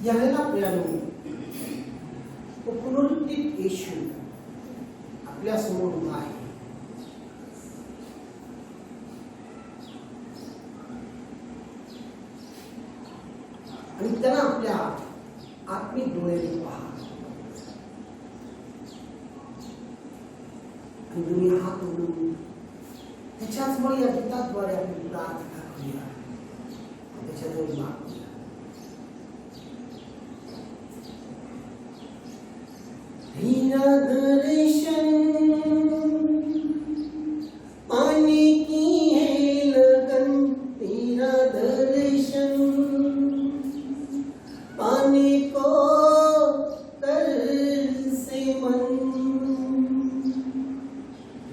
यावेळेला प्रियानो तो पुनरुत्थित येशू आपल्या समोर उभा आहे. आणि त्यांना आपल्या आत्मिक डोळ्याने पहा आणि तुम्ही हात उघडून त्याच्याचमुळे या गीताद्वारे आपली प्रार्थना करूया, त्याच्याजवळ मागूया. तेरा दर्शन पाने की है लगन, तेरा दर्शन पाने को तरसे मन,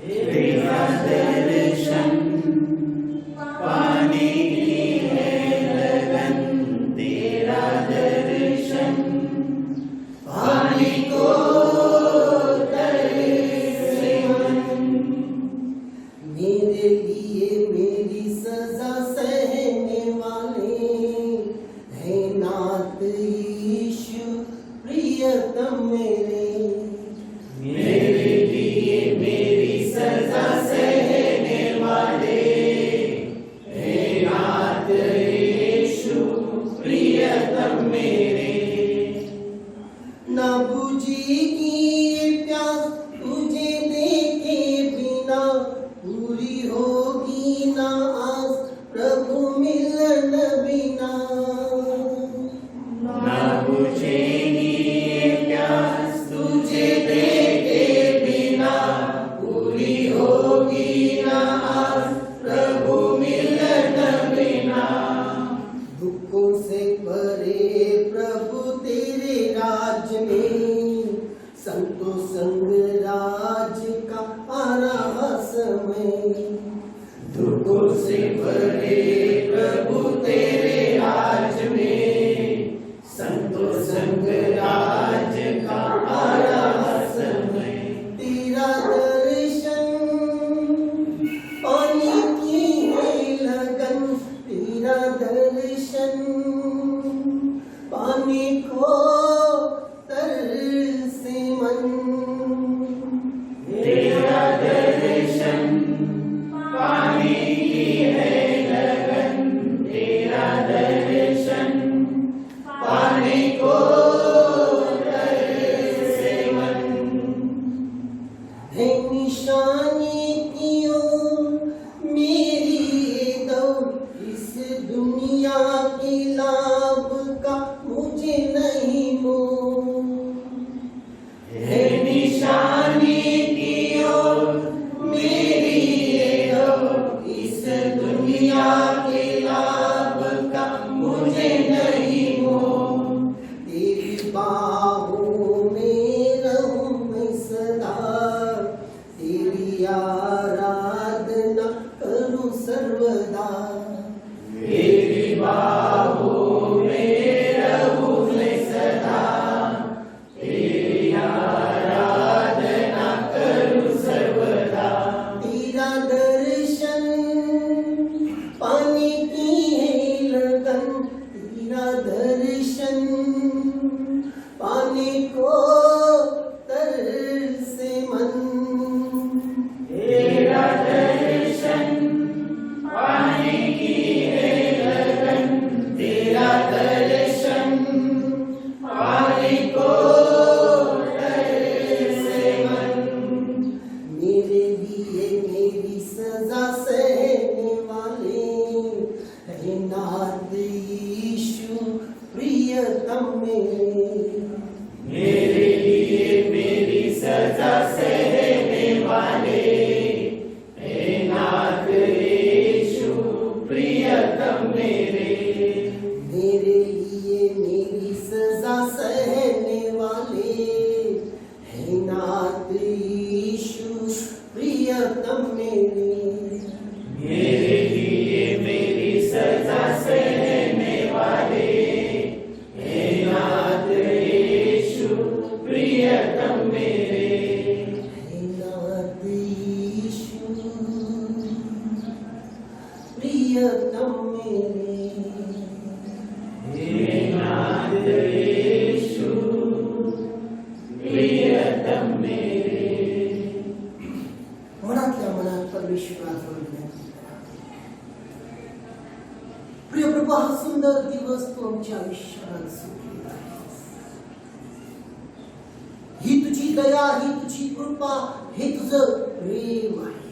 तेरा दर्शन पाने की है लगन, तेरा दर्शन पाने को तरसे मन. मेरे लिए मेरी सजा सहने वाले है नाथ यीशु प्रियतम मेरे. मेरे लिए मेरी सजा सहने वाले हे नाथ यीशु प्रियतम मेरे. ना बुझेगी ये प्यास तुझे देखे बिना, पूरी होगी ना आस प्रभु मिलन बिना. ना बुझेगी ये प्यास तुझे देखे बिना, पूरी होगी ना आस प्रभु मिलन बिना. दुखों से परे प्रभु तेरे राज में, संतो संग राज का आना समय. दुखों से परे प्रभु तेरे राज में, संतो संग राज का आया समय. तेरा दर्शन पाने की है लगन, तेरा दर्शन पाने को तरसे मन. तेरा दर्शन पाने की है लगन, तेरा दर्शन पाने को तरसे मन. है निशानी की ओर मेरी ये दौड़, इस दुनिया के लाभ का मुझे नहीं मोह. है निशानी की ओर मेरी ये दौड़, इस दुनिया के लाभ का मुझे नहीं मोह. तेरी बाहों में रहूं मैं सदा, तेरी आराधना करूं सर्वदा. तेरी बाहों में रहूं मैं सदा, तेरी आराधना करूं सर्वदा. तेरा दर्शन पाने की है लगन, तेरा दर्शन पाने को तरसे मन. तेरा दर्शन पाने की है लगन, तेरा दर्शन पाने को तरसे मन. मेरे लिए मेरी सजा सहने वाले है नाथ यीशु प्रियतम मेरे. मेरे लिए मेरी सजा सहने वाले हे नाथ यीशु प्रियतम मेरे. मेरे लिए मेरी सजा सहने वाले है नाथ यीशु प्रियतम मेरे. मेरे लिए मेरी सजा सहने वाले हे नाथ यीशु प्रियतम मेरे. प्रभू हा सुंदर दिवस तू आमच्या आयुष्यात सुखी आहेस. ही तुझी दया, ही तुझी कृपा, हे तुझं प्रेम आहे.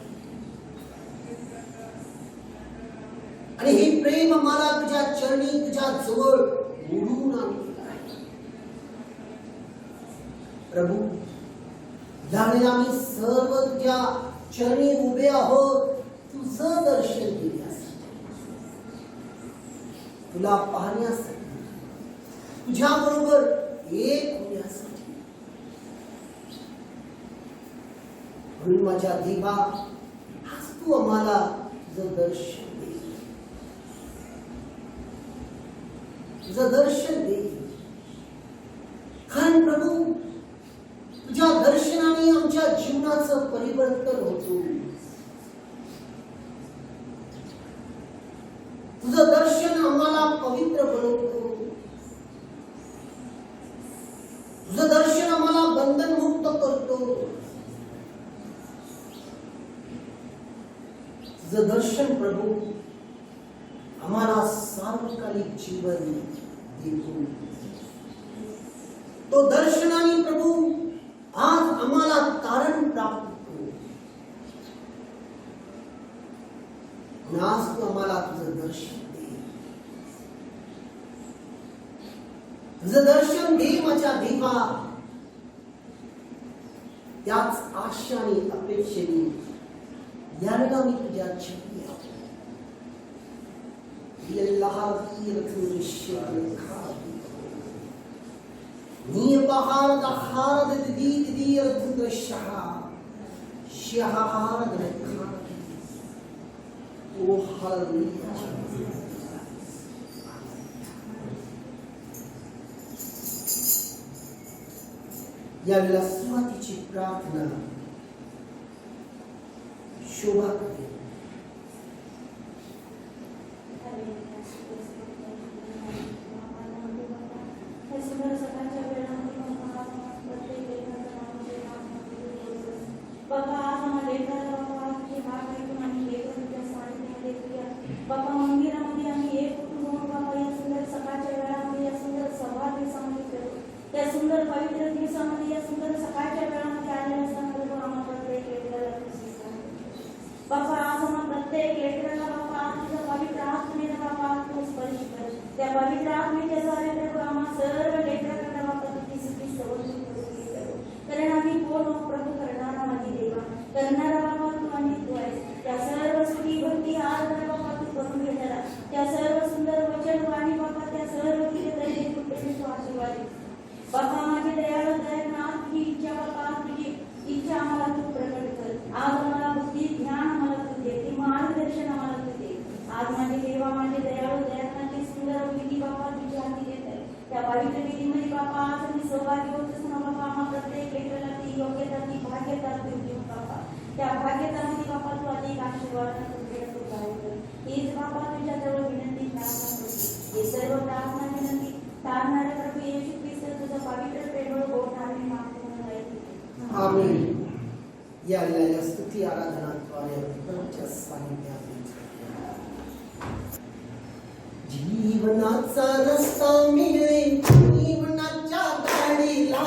आणि हे प्रेम आम्हाला तुझ्या चरणी, तुझ्या जवळ ओढून आणलेलं आहे. प्रभू, यावेळेला आम्ही सर्व तुझ्या चरणी उभे आहोत, तुझं दर्शन घेण्यासाठी, तुला पाहण्यासाठी, तुझ्या बरोबर एक होण्यासाठी. म्हणून माझ्या देवा, आज तू आम्हाला तुझं दर्शन दे, तुझं दर्शन दे. कारण प्रभू, तुझ्या दर्शनाने आमच्या जीवनाचं परिवर्तन होतो. तुझं दर्शन आम्हाला पवित्र बनवतो. तुझं दर्शन आम्हाला बंधनमुक्त करतो. तुझं दर्शन प्रभू आम्हाला सार्वकालिक जीवन देतो. तो दर्शनाने प्रभू आज आम्हाला तारण प्राप्त होतो. आज तू आम्हाला तुझं दर्शन दे, तुझं दर्शन दे माझ्या देवा. त्याच आशा आणि अपेक्षेने यावेळेला मी तुझ्या चरणी आलो. यावेळेला सुरुवातीची प्रार्थना शोभा करेल. बाबा मंदिरामध्ये आम्ही एक कुटुंब बाबा या सुंदर सकाळच्या वेळामध्ये या सुंदर संवाद दिवसामध्ये त्या सुंदर पवित्र दिवसामध्ये या सुंदर सकाळच्या वेळामध्ये आलेल्या असताना आम्हाला प्रत्येक लेकराला बाबा आज आम्हाला प्रत्येक लेकराला बाबा तुझ्या पवित्र आत्मेने बाबा तू स्पर्श कर. त्या पवित्र आत्मेच्या द्वारे प्रभू आम्हा सर्व लेकरांना बाबा तुझी सुखी सवय कारण आम्ही कोण प्रभू करणारा माझी देवा, करणारा बाबा तू आणि तू आहेस. त्या सर्व सुखी भक्ती आज बाबा तू करून घेणारा, त्या सर्व सुंदर वचन वाणी बाबा त्या सर्व किती तू आशीर्वाद बाबा. माझे दयाळू दयानाथ तुझी इच्छा बाबा, तुझी इच्छा आम्हाला तू प्रकट कर. आज आम्हाला बुद्धी ज्ञान आम्हाला तू दे, ते मार्गदर्शन आम्हाला तू दे. आज माझे देवा, माझे दयाळू दयानाथची सुंदर विधी बाबा तुझ्या हाती देत आहे. त्या पवित्र विधीमध्ये बाबा आज आम्ही सहभागी होत असताना बाबा आम्हा प्रत्येक लेकराला ती योग्यता, ती भाग्यता तू देऊ बाबा. त्या भाग्यतामध्ये बाबा तू अधिक आशीर्वाद तू कर. हीच बाबा तुझ्या जवळ विनंती प्रार्थना करते. हे सर्व प्रार्थना विनंती तारणाऱ्या प्रभू येशू ख्रिस्त तुझं पवित्र प्रेमळ गोड नामे मागतो आहे. आमीन. या स्तुती आराधनाद्वारे प्रभूच्या सानिध्यात जीवनाचा रस्ता मिळेल जीवनाच्या गाडीला.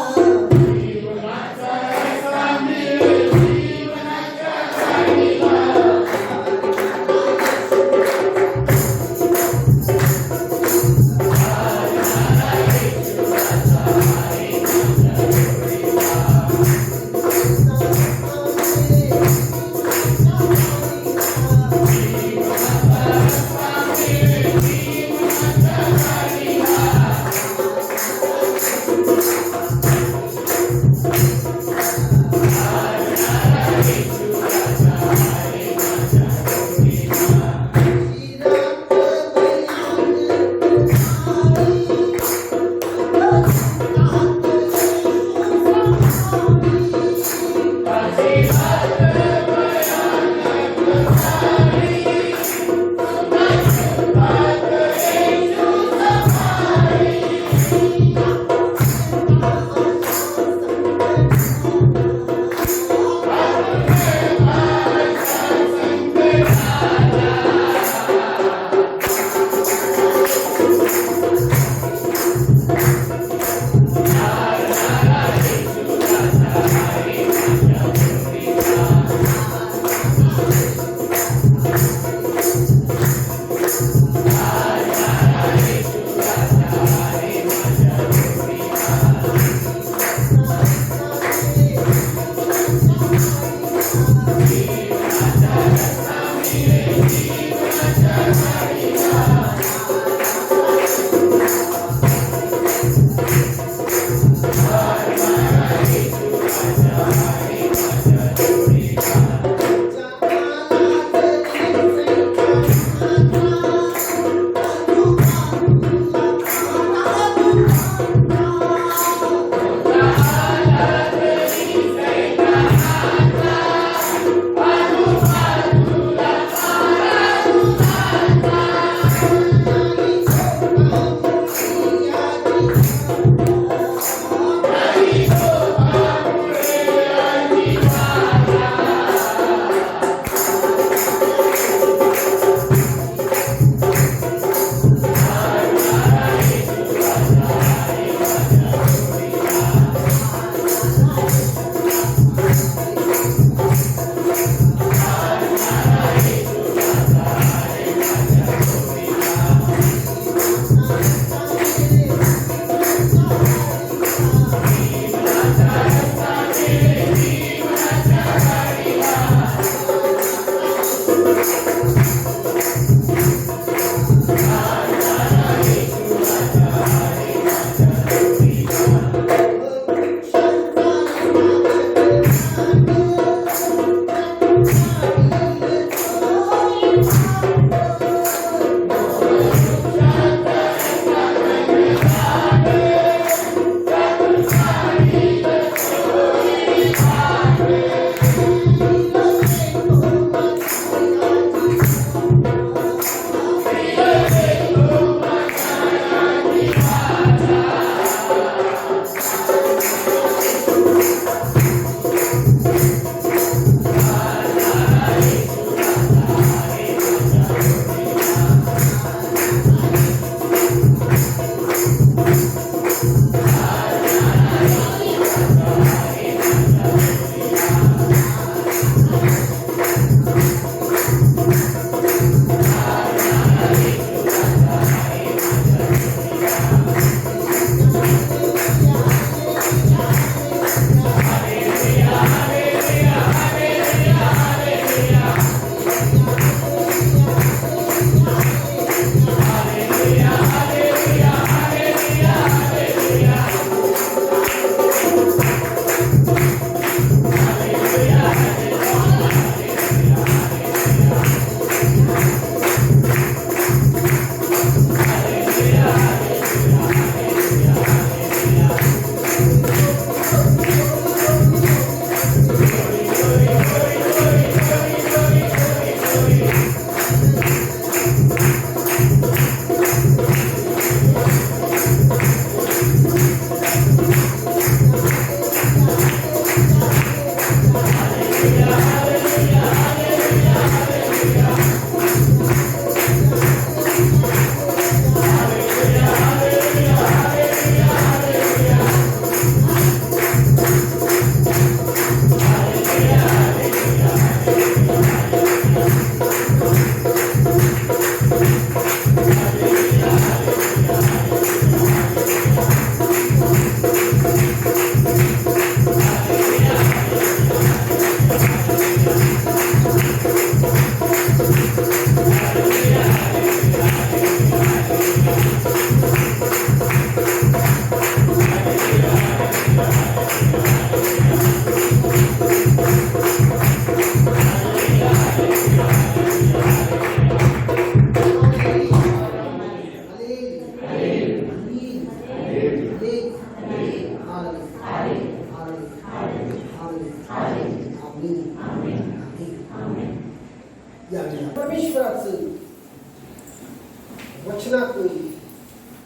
दर्शनात नाही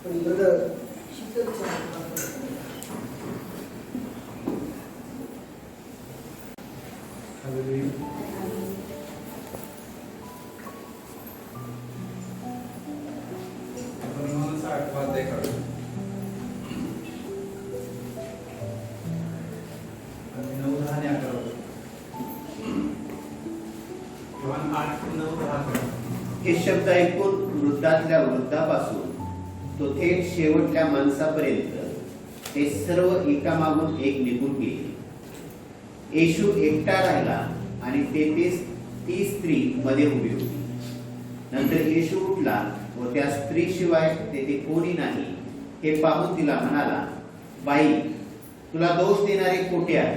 पण इकडं शीतलच्या हे शब्द ऐकून वृद्धातल्या वृद्धापासून तो थेट शेवटल्या माणसापर्यंत ते सर्व एकामागून एक निघून गेले. येशू एकटा राहिला आणि ती स्त्री मध्ये उभी होती. नंतर येशू उठला व त्या स्त्रीशिवाय तेथे कोणी नाही हे पाहून तिला म्हणाला, बाई, तुला दोष देणारे कोठे आहे?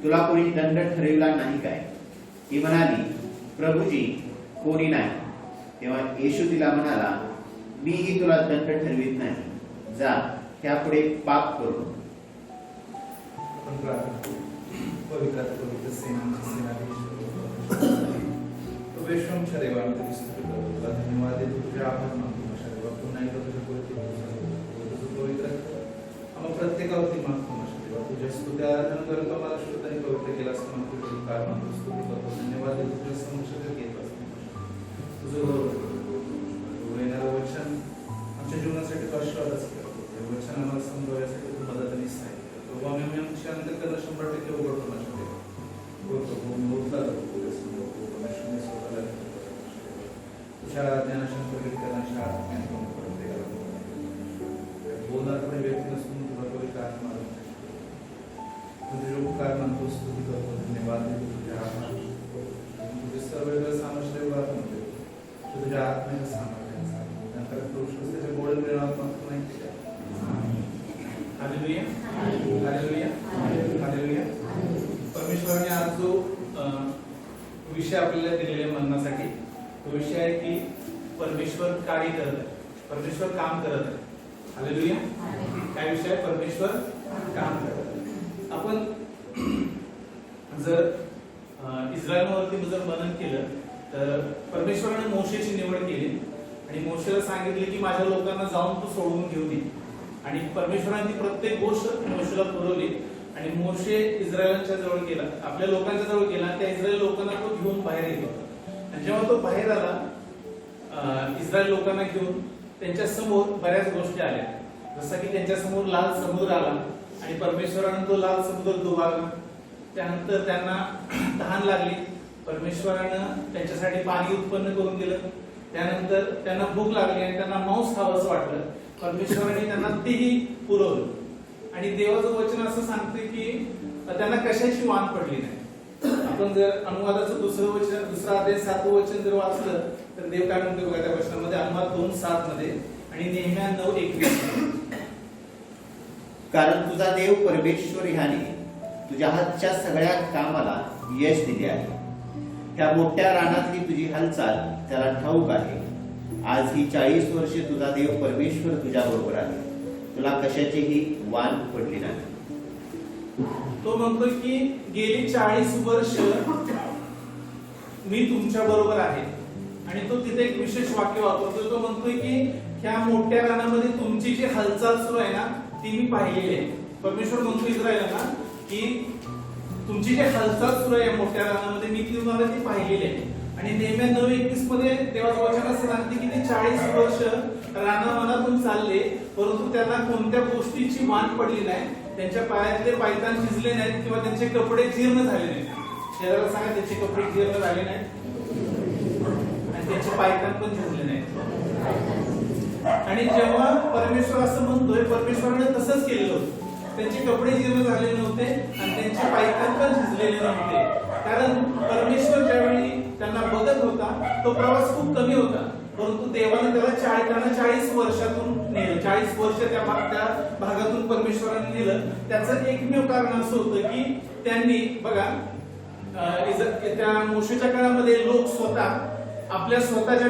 तुला कोणी दंड ठरविला नाही काय? ती म्हणाली, प्रभूजी, कोणी नाही. तेव्हा येशू तिला म्हणाला, मीही तुला दंड ठरवित नाही. जा, त्यापुढे पाप करू. प्रत्येकावरती मागतो देवा, तुझ्या स्तुत्या करतो, मला शुद्ध आणि पवित्र केला असतो. तुझे काय मानतो, स्तुती करतो, धन्यवाद देतो, तुझ्या समक्ष घेत असतो. तुझं येणारं वचन आमच्या जीवनासाठी आशीर्वादच करतो. हे वचन आम्हाला समजवण्यासाठी तू मदत आणि सहाय्य करतो. आम्ही आमच्या अंतःकरण 100% उघडतो माझ्या देवा. तुझ्या ज्ञानाशंकर करण्याच्या बोलणारकडे व्यक्ती नसून तुझा पवित्र आत्मा तुझे उपकार मानतो, स्तुती करतो, धन्यवाद देतो, तुझ्या आत्मा तुझे सर्व सामर्थ्य म्हणतो, तुझ्या आत्म्याचं सामर्थ्य नंतर पुरुष त्याच्या गोड मिळवत मात्र नाही. Hallelujah, hallelujah, hallelujah. परमेश्वराने आज जो विषय आपल्याला दिलेला म्हणण्यासाठी तो विषय आहे की परमेश्वर कार्य करत आहे, परमेश्वर काम करत आहे. हालेलुया. काय विषय? परमेश्वर काम करत आहे. आपण जर इस्रायलवरती जर मनन केलं तर परमेश्वराने मोशेची निवड केली आणि मोशेला सांगितले की माझ्या लोकांना जाऊन तू सोडून घेऊन ये. आणि परमेश्वराने प्रत्येक गोष्ट मोशेला पुरवली आणि मोशे इस्रायलांच्या जवळ गेला, आपल्या लोकांच्या जवळ गेला. त्या इस्रायल लोकांना तो घेऊन बाहेर येत होता. आणि जेव्हा तो बाहेर आला, इस्रायल लोकांना घेऊन त्यांच्या समोर बऱ्याच गोष्टी आल्या, जसं की त्यांच्या समोर लाल समुद्र आला आणि परमेश्वराने तो लाल समुद्र दुभागला. त्यानंतर त्यांना तहान लागली, परमेश्वरानं त्यांच्यासाठी पाणी उत्पन्न करून दिलं. त्यानंतर त्यांना भूक लागली आणि त्यांना मांस खावंसं वाटलं, परमेश्वराने त्यांना तेही पुरवलं. आणि देवाचं वचन असं सांगते की त्यांना कशाची वाण पडली नाही. आपण जर अनुवादाचं दुसरा अध्याय 7वं वचन जर वाचलं तर देव काय म्हणते बघा त्या वचनामध्ये, अनुवाद 2:7 मध्ये आणि नेहम्या 9:21 कारण तुझा देव परमेश्वर ह्याने तुझ्या हातच्या सगळ्या कामाला यश दिले आहे. त्या मोठ्या रानातली तुझी हालचाल त्याला ठाऊक आहे. आज ही 40 वर्षे तुझा देव परमेश्वर तुझ्या बरोबर आहे, तुला कशाचीही वाण पडली नाही. तो म्हणतो की गेली 40 वर्ष मी तुमच्या बरोबर आहे. आणि तो तिथे एक विशेष वाक्य वापरतो. तो म्हणतोय की ह्या मोठ्या रानामध्ये तुमची जी हालचाल सुरू आहे ना ती मी पाहिलेली आहे. परमेश्वर म्हणतो इस्रायलांना की तुमची जी हालचाल सुरू आहे मोठ्या रानामध्ये मी तुम्हाला ती पाहिलेली आहे. आणि नेहम्या 9:21 मध्ये देवाचं वचन असं सांगते की ते 40 वर्ष रानामनातून चालले, परंतु त्यांना कोणत्या गोष्टीची वाण पडली नाही. त्यांच्या पायातले पायतान शिजले नाहीत किंवा त्यांचे कपडे जीर्ण झाले नाहीत. शरीराला सांगा त्यांचे कपडे जीर्ण झाले नाहीत आणि त्यांचे पायतान पण झिजले नाहीत. आणि जेव्हा परमेश्वर असं म्हणतोय, परमेश्वराने तसंच केलेलं होतं. त्यांचे कपडे जीर्ण झालेले नव्हते आणि त्यांचे पायतान पण झिजलेले नव्हते. कारण परमेश्वर ज्यावेळी त्यांना बघत होता तो प्रवास खूप कमी होता, परंतु देवाने त्याला 40 वर्षातून नेलं. 40 वर्ष त्या भागातून परमेश्वराने नेलं. त्याचं एकमेव कारण असं होतं की त्यांनी बघा त्या मोशेच्या काळामध्ये लोक स्वतः आपल्या स्वतःच्या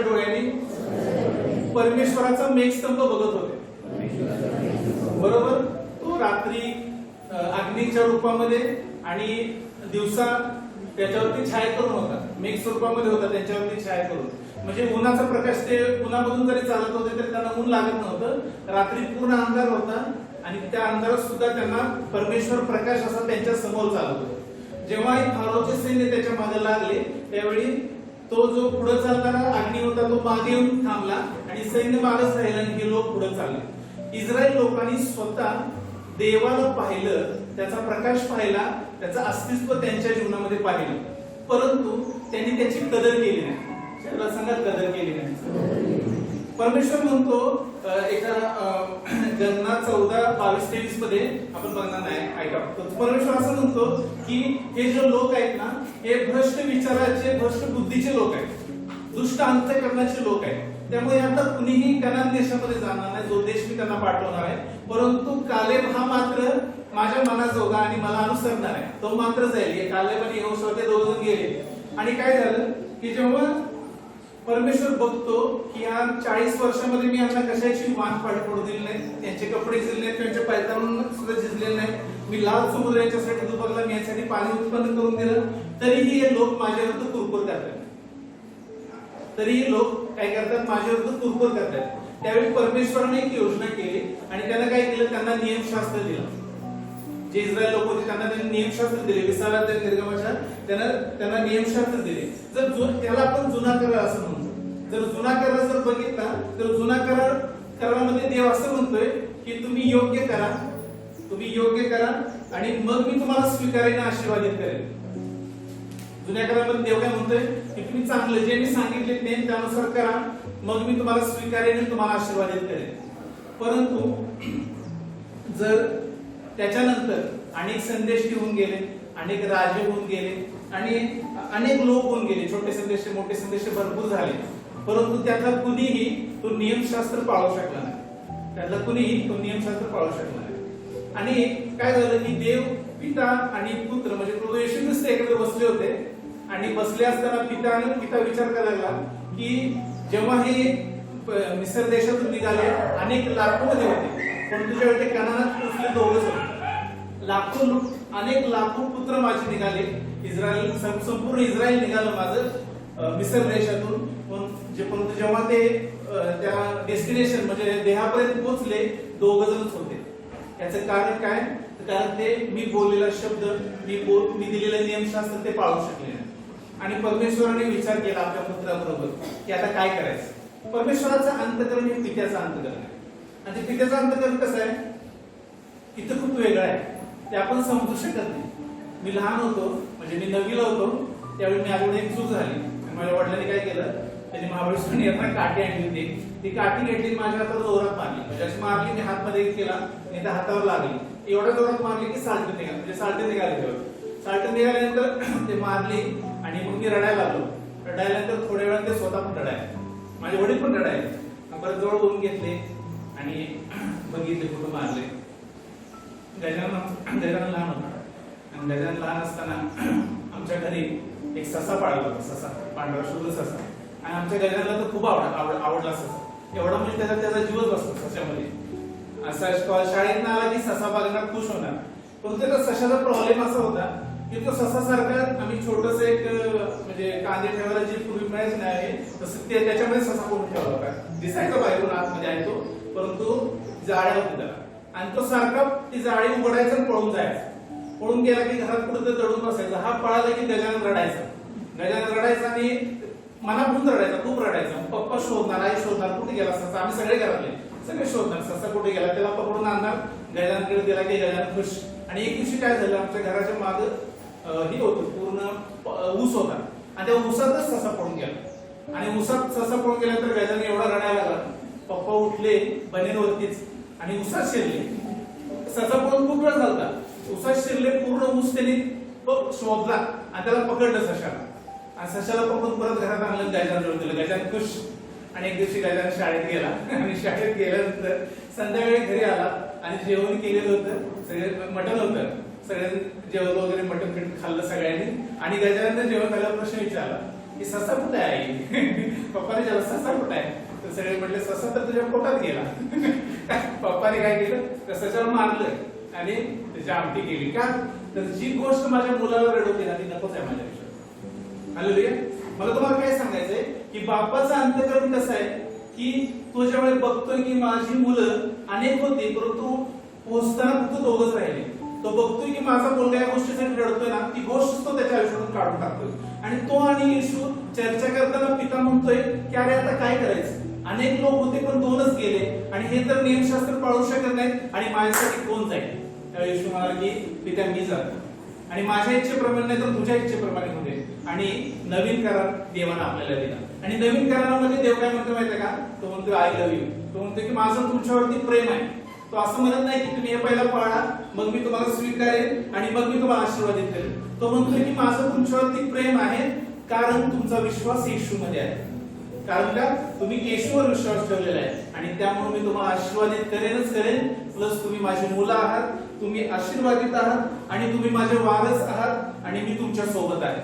डोळ्यांनी परमेश्वराचा मेघस्तंभ बघत होते. बरोबर. तो रात्री अग्नीच्या रूपामध्ये आणि दिवसा त्याच्यावरती छाया करून होता. मेघ स्वरूपामध्ये होता त्यांच्यावरती छाया करून. म्हणजे उन्हाचा प्रकाश, ते उन्हामधून जरी चालत होते तरी त्यांना ऊन लागत नव्हतं. रात्री पूर्ण अंधार होता आणि त्या अंधारात सुद्धा त्यांना परमेश्वर प्रकाश असा त्यांच्या समोर चालत होता. जेव्हा फारोचे सैन्य त्याच्या मागे लागले त्यावेळी तो जो पुढे चालणारा अग्नी होता तो मागे येऊन थांबला आणि सैन्य मागच राहिलं आणि हे लोक पुढे चालले. इस्रायल लोकांनी स्वतः देवाला पाहिलं, त्याचा प्रकाश पाहिला, त्याचं अस्तित्व त्यांच्या जीवनामध्ये पाहिलं, परंतु त्यांनी त्याची कदर केली नाही. त्याला सांगा, कदर केली नाही. परमेश्वर म्हणतो एका गणना 14:22-23 मध्ये आपण बघणार नाही, ऐका. परमेश्वर असं म्हणतो की हे जे लोक आहेत ना, हे भ्रष्ट विचाराचे, भ्रष्ट बुद्धीचे लोक आहेत, दुष्ट अंतःकरणाचे लोक आहेत. त्यामुळे आता कुणीही कनान देशामध्ये जाणार नाही, जो देश मी त्यांना पाठवणार आहे. परंतु कालेब हा मात्र माझ्या मनाजोगा आणि मला अनुसरणार आहे, तो मात्र जाईल. कालेब आणि यहोशुआ ते दोघं गेले. आणि काय झालं की जेव्हा परमेश्वर बघतो की या 40 वर्षामध्ये मी यांना कशाची वाट पडू दिली नाही, त्यांचे कपडे झिजले नाहीत, त्यांचे पायतान सुद्धा झिजले नाही, मी लाल समुद्र यांच्यासाठी दुबकला, मी यासाठी पाणी उत्पन्न करून दिलं, तरीही हे लोक माझ्याविरुद्ध कुरकुर करतात. तरीही लोक काय करतात, माझ्याविरुद्ध कुरकुर करतात. त्यावेळी परमेश्वराने एक योजना केली आणि त्यानं काय केलं, त्यांना नियमशास्त्र दिलं. जे इस्रायल लोक होते त्यांना नियमशास्त्र दिले. 20व्या निर्गमाच्या त्यांना नियमशास्त्र दिले. जर त्याला आपण जुना करार असं म्हणतो. जर जुना करार जर बघितला तर जुना करारामध्ये देव असं म्हणतोय की तुम्ही योग्य करा, तुम्ही योग्य करा आणि मग मी तुम्हाला स्वीकारेन, आशीर्वादित करेन. जुन्या करारामध्ये देव काय म्हणतोय की तुम्ही चांगलं जे मी सांगितले ते त्यानुसार करा, मग मी तुम्हाला स्वीकारेन आणि तुम्हाला आशीर्वादित करेन. परंतु जर त्याच्यानंतर अनेक संदेश घेऊन गेले, अनेक राजे होऊन गेले आणि अनेक लोक होऊन गेले, छोटे संदेश मोठे संदेश भरपूर झाले, परंतु त्यातला कुणीही तो नियमशास्त्र पाळू शकला नाही. त्यातला कुणीही तो नियमशास्त्र पाळू शकला नाही. आणि काय झालं की देव, पिता आणि पुत्र म्हणजे प्रभू येशू ख्रिस्त एकत्र बसले होते आणि बसले असताना पिता विचार करायला लागला की जेव्हा हे मिस्र देशातून निघाले अनेक लाखो मध्ये होते, पण तुझ्यावेळी ते कनानात पोचले दोघच होते. अनेक लाखो पुत्र माझे निघाले, इस्रायल संपूर्ण इस्रायल निघालं माझं मिस्र देशातून. परंतु जेव्हा ते त्या डेस्टिनेशन म्हणजे देहापर्यंत पोहोचले दोघ जणच होते. याचं कारण काय, कारण ते मी बोललेला शब्द, मी दिलेलं नियमशास्त्र ते पाळू शकले नाही. आणि परमेश्वराने विचार केला आपल्या पुत्राबरोबर की आता काय करायचं. परमेश्वराचं अंतकरण हे पित्याचं अंतकरण आहे. आणि ते पित्याचं अंतकरण कसं आहे, इथं खूप वेगळं आहे, ते आपण समजू शकत नाही. मी लहान होतो, म्हणजे मी 9वीला होतो, त्यावेळी मी अजून एक चूक झाली. माझ्या वडिलांनी काय केलं, त्यांनी महाबळेश्वरने येताना काठी आणली होती, ती काठी घेतली माझ्या हातावर जोरात मारली. म्हणजे अशी मारली, मी हातमध्ये केला आणि त्या हातावर लागली. एवढ्या जोरात मारली की साल्ट निघाले, म्हणजे साल्ट निघाले. तेव्हा साल्ट निघाल्यानंतर ते मारली आणि मग मी रडायला लागलो. रडायल्यानंतर थोड्या वेळात ते स्वतः पण रडायला, माझे वडील पण रडायले. परत जवळ बोलून घेतले आणि बघितले कुठं मारले. गजानन लहान होता आणि गजानन लहान असताना आमच्या घरी एक ससा पाळला होता, ससा, पांढरा शुभ्र ससा. आणि आमच्या गजाननला तर खूप आवडला ससा, एवढा म्हणजे त्याचा जीवच बसतो सशामध्ये. असा शाळेत आला की ससा बघणार, खुश होणार. पण त्याचा सशाचा प्रॉब्लेम असा होता की तो ससासारखा आम्ही छोटस एक म्हणजे कांदे ठेवायला जे पूर्वी मिळायचं नाही तसं त्याच्यामध्ये ससा करून ठेवला होता. दिसायचा बाहेरून आतमध्ये आहे तो, परंतु जाळ्या होती त्याला. आणि तो सारखा ती जाळी उघडायचा आणि पळून जायचा. पळून गेला की घरात कुठं दडून बसायचा. हा पळाला की गजानन रडायचा. गजानन रडायचा आणि मनापासून रडायचा, खूप रडायचा. पप्पा शोधणार, आई शोधणार, कुठे गेला ससा. आम्ही सगळे घरातले सगळे शोधणार ससा कुठे गेला. त्याला पकडून आणणार, गजाननकडे दिला की गजानन खुश. आणि एक दिवशी काय झालं, आमच्या घराच्या माग हे होतं पूर्ण ऊस होता आणि त्या ऊसातच ससा पळून गेला. आणि ऊसात ससा पळून गेल्यानंतर गजानन एवढा रडायला लागला. पप्पा उठले बनेरवरतीच आणि ऊसात शिरले. ससा पळून खूप वेळ झाला, ऊसात शिरले, पूर्ण ऊस त्यांनी शोधला आणि त्याला पकडलं सशाला. आणि सशाला पकडून परत घरात आणलं, गजानन दिलं. गजानन खुश. आणि एक दिवशी गजानन शाळेत गेला आणि शाळेत गेल्यानंतर संध्याकाळी घरी आला आणि जेवण केलेलं होतं, सगळे मटण होतं, सगळे जेवण वगैरे मटण पीठ खाल्लं सगळ्यांनी. आणि गजानन जेवण झाल्यावर प्रश्न विचारला की ससा कुठे आहे. पप्पाने विचारला ससा कुठे आहे, तर सगळे म्हटले ससा तर तुझ्या पोटात गेला. पप्पाने काय केलं, सशावर मारलं आणि त्याची आमटी केली. का तर जी गोष्ट माझ्या मुलाला रडवते ना ती नकोच आहे माझ्या आयुष्यात. हालेलुया. मला तुम्हाला काय सांगायचंय की बापाचं अंतःकरण कसं आहे की तो ज्यावेळी बघतोय की माझी मुलं अनेक होती परंतु पोहोचताना फक्त दोघच राहिले. तो बघतोय की माझा मुलगा या गोष्टीसाठी रडतोय ना, ती गोष्ट तो त्याच्या आयुष्यातून काढून टाकतोय. आणि तो आणि येशू चर्चा करताना पिता म्हणतोय की अरे आता काय करायचं, अनेक लोक होते पण दोनच गेले आणि हे तर नियमशास्त्र पाळू शकत नाहीत आणि माझ्यासाठी कोण जाईल. त्यावेळी येशू म्हणाला की पिता मी जातो आणि माझ्या इच्छेप्रमाणे नाही तर तुझ्या इच्छेप्रमाणे होते. आणि नवीन करार देवानं आपल्याला दिला. आणि नवीन करारामध्ये देव काय म्हणतो माहितीये का, तो म्हणतो आय लव्ह यू. तो म्हणतो की माझं तुमच्यावरती प्रेम आहे. तो असं म्हणत नाही की तुम्ही हे पहिला पाळा मग मी तुम्हाला स्वीकारेन आणि मग मी तुम्हाला आशीर्वादित करेन. तो म्हणतोय की माझं तुमच्यावरती प्रेम आहे कारण तुमचा विश्वास येशूमध्ये आहे. कारण का तुम्ही येशूवर विश्वास ठेवलेला आहे आणि त्यामुळे मी तुम्हाला आशीर्वादित करेन. प्लस तुम्ही माझी मुलं आहात, तुम्ही आशीर्वादित आहात आणि तुम्ही माझे वारस आहात आणि मी तुमच्या सोबत आहे.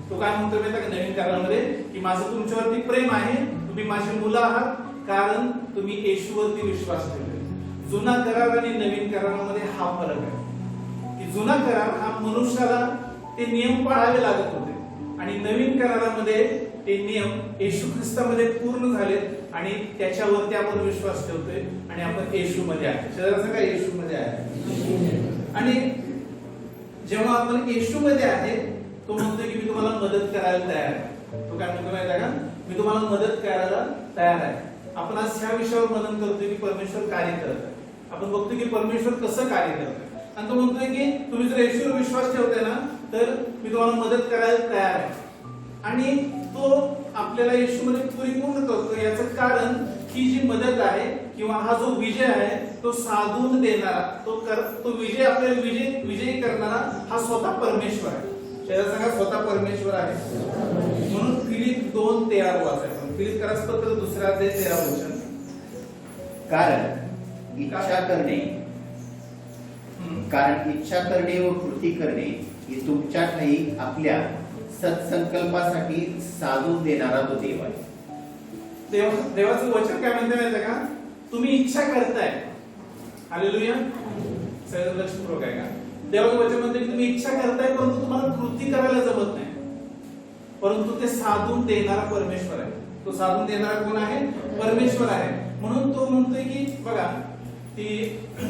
तो काय म्हणतो माहिती का नवीन करारामध्ये की माझं तुमच्यावरती प्रेम आहे, तुम्ही माझी मुलं आहात कारण तुम्ही येशूवरती विश्वास ठेवले. जुना करार आणि नवीन करारामध्ये हा फरक आहे की जुना करार हा मनुष्याला ते नियम पाळावे लागत होते आणि नवीन करारामध्ये ते नियम येशू ख्रिस्तामध्ये पूर्ण झालेत आणि त्याच्यावरती आपण विश्वास ठेवतोय आणि आपण येशूमध्ये आहे. शरीराचं काय येशूमध्ये आहे. आणि जेव्हा आपण येशूमध्ये आहे तो म्हणतोय की मी तुम्हाला मदत करायला तयार आहे. तो काय म्हणतो माहिती आहे का, मी तुम्हाला मदत करायला तयार आहे. आपण आज ह्या विषयावर मनन करतोय की परमेश्वर कार्य करत आहे. आपण बघतोय की परमेश्वर कसं कार्य करतोय आणि तो म्हणतोय की तुम्ही जर येशूवर विश्वास ठेवताय ना तर मी तुम्हाला मदत करायला तयार आहे. आणि तो आपल्याला येशूमध्ये परिपूर्ण करतो. याचं कारण ही जी मदत आहे किंवा हा जो विजय आहे तो साधून देणारा तो विजय आपल्याला विजयी करणारा हा स्वतः परमेश्वर आहे. त्याला सांगा स्वतः परमेश्वर आहे. म्हणून फिलिप 2:13 वाचायचं. फिलिप पत्र 2:13 कारण इच्छा करणे व कृती करणे ही तुमच्या ठायी आपल्या सत्संकल्पासाठी साधून देणारा तो देव आहे. देवाचं वचन काय म्हणते माहिती का, तुम्ही इच्छा करताय. हालेलुया. सगळं लक्षपूर्वक आहे का. देवाचं वचन म्हणते की तुम्ही इच्छा करताय परंतु तुम्हाला कृती करायला जमत नाही. परंतु ते साधून देणारा परमेश्वर आहे. तो साधून देणारा कोण आहे, परमेश्वर आहे. म्हणून तो म्हणतोय की बघा ती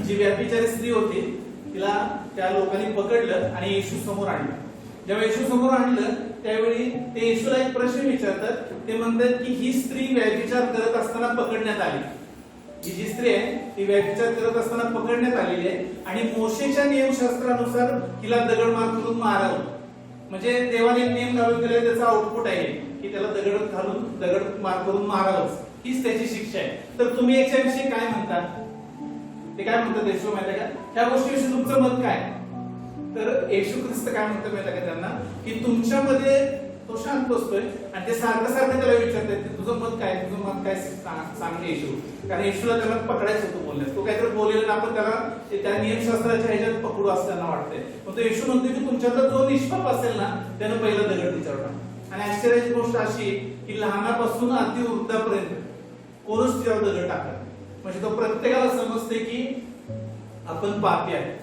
जी व्यभिचारी स्त्री होती तिला त्या लोकांनी पकडलं आणि येशू समोर आणलं. जेव्हा येशू समोर आणलं त्यावेळी ते येशूला एक प्रश्न विचारतात. ते म्हणतात की ही स्त्री व्यभिचार करत असताना पकडण्यात आली. ही जी स्त्री आहे ती व्यभिचार करत असताना पकडण्यात आलेली आहे आणि मोशेच्या नियमशास्त्रानुसार हिला दगडमार करून मारावं. म्हणजे देवाने नियम घालून दिले त्याचा आउटपुट आहे की त्याला दगड मार करून मारावंच. हीच त्याची शिक्षा आहे. तर तुम्ही याच्याविषयी काय म्हणता. ते काय म्हणतात येशू माहिती का, ह्या गोष्टीविषयी तुमचं मत काय. तर येशू ख्रिस्त काय म्हणतात माहिती का त्यांना की तुमच्यामध्ये तो शांत बसतोय आणि ते सारखं त्याला विचारतात की तुझं मत काय सांगते येशू. कारण येशूला त्याला पकडायचं होतं बोलण्यात. तो काहीतरी बोललेला आपण त्याला त्या नियमशास्त्राच्या ह्याच्यात पकडू असताना वाटतंय. मग तो येशू म्हणतो की तुमच्यातला जो निष्पाप असेल ना त्यानं पहिला दगड तिच्यावर टाका. आणि आश्चर्याची गोष्ट अशी की लहानापासून अति वृद्धापर्यंत कोणच तिच्यावर दगड टाकत. म्हणजे तो प्रत्येकाला समजते की आपण पापी आहे,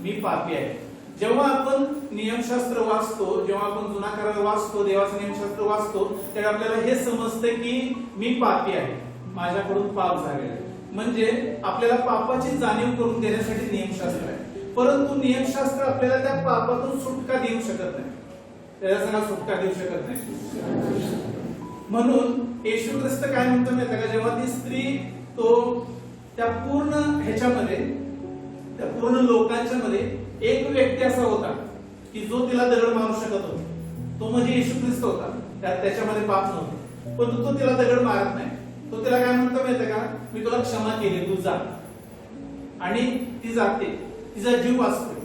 मी पापी आहे. जेव्हा आपण नियमशास्त्र वाचतो, जेव्हा आपण जुना करार वाचतो, देवाचं नियमशास्त्र वाचतो, तेव्हा आपल्याला हे समजते की मी पापी आहे, माझ्याकडून पाप झालेला आहे. म्हणजे आपल्याला पापाची जाणीव करून देण्यासाठी नियमशास्त्र आहे. परंतु नियमशास्त्र आपल्याला त्या पापातून सुटका देऊ शकत नाही. त्याला सांगा सुटका देऊ शकत नाही. म्हणून येशू ख्रिस्त काय म्हणतो माहिती का, जेव्हा ती स्त्री तो त्या पूर्ण ह्याच्यामध्ये त्या पूर्ण लोकांच्या मध्ये एक व्यक्ती असा होता की जो तिला दगड मारू शकत होता, तो म्हणजे येशू ख्रिस्त होता. त्याच्यामध्ये पाप नव्हतं, पण तो तिला दगड मारत नाही. तो तिला काय म्हणतो माहिती का, मी तुला क्षमा केली, तू जा. आणि ती जाते, तिचा जीव वाचतोय.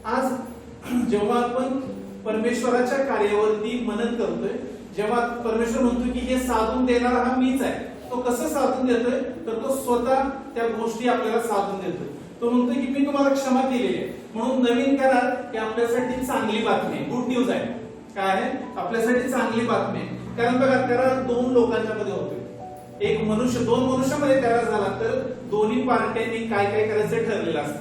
आज जेव्हा आपण परमेश्वराच्या कार्यावरती मनन करतोय, जेव्हा परमेश्वर म्हणतो की हे साधून देणारा हा मीच आहे, तो कसं साधून देतोय तर तो स्वतः त्या गोष्टी आपल्याला साधून देतोय. तो म्हणतोय की मी तुम्हाला क्षमा केलेली आहे. म्हणून नवीन करार ही आपल्यासाठी चांगली बातमी आहे, गुड न्यूज आहे. काय आहे, आपल्यासाठी चांगली बातमी आहे. कारण बघा करार दोन लोकांच्या मध्ये होतोय. एक मनुष्य, दोन मनुष्यामध्ये करार झाला तर दोन्ही पार्ट्यांनी काय काय करायचं ठरलेलं असतं.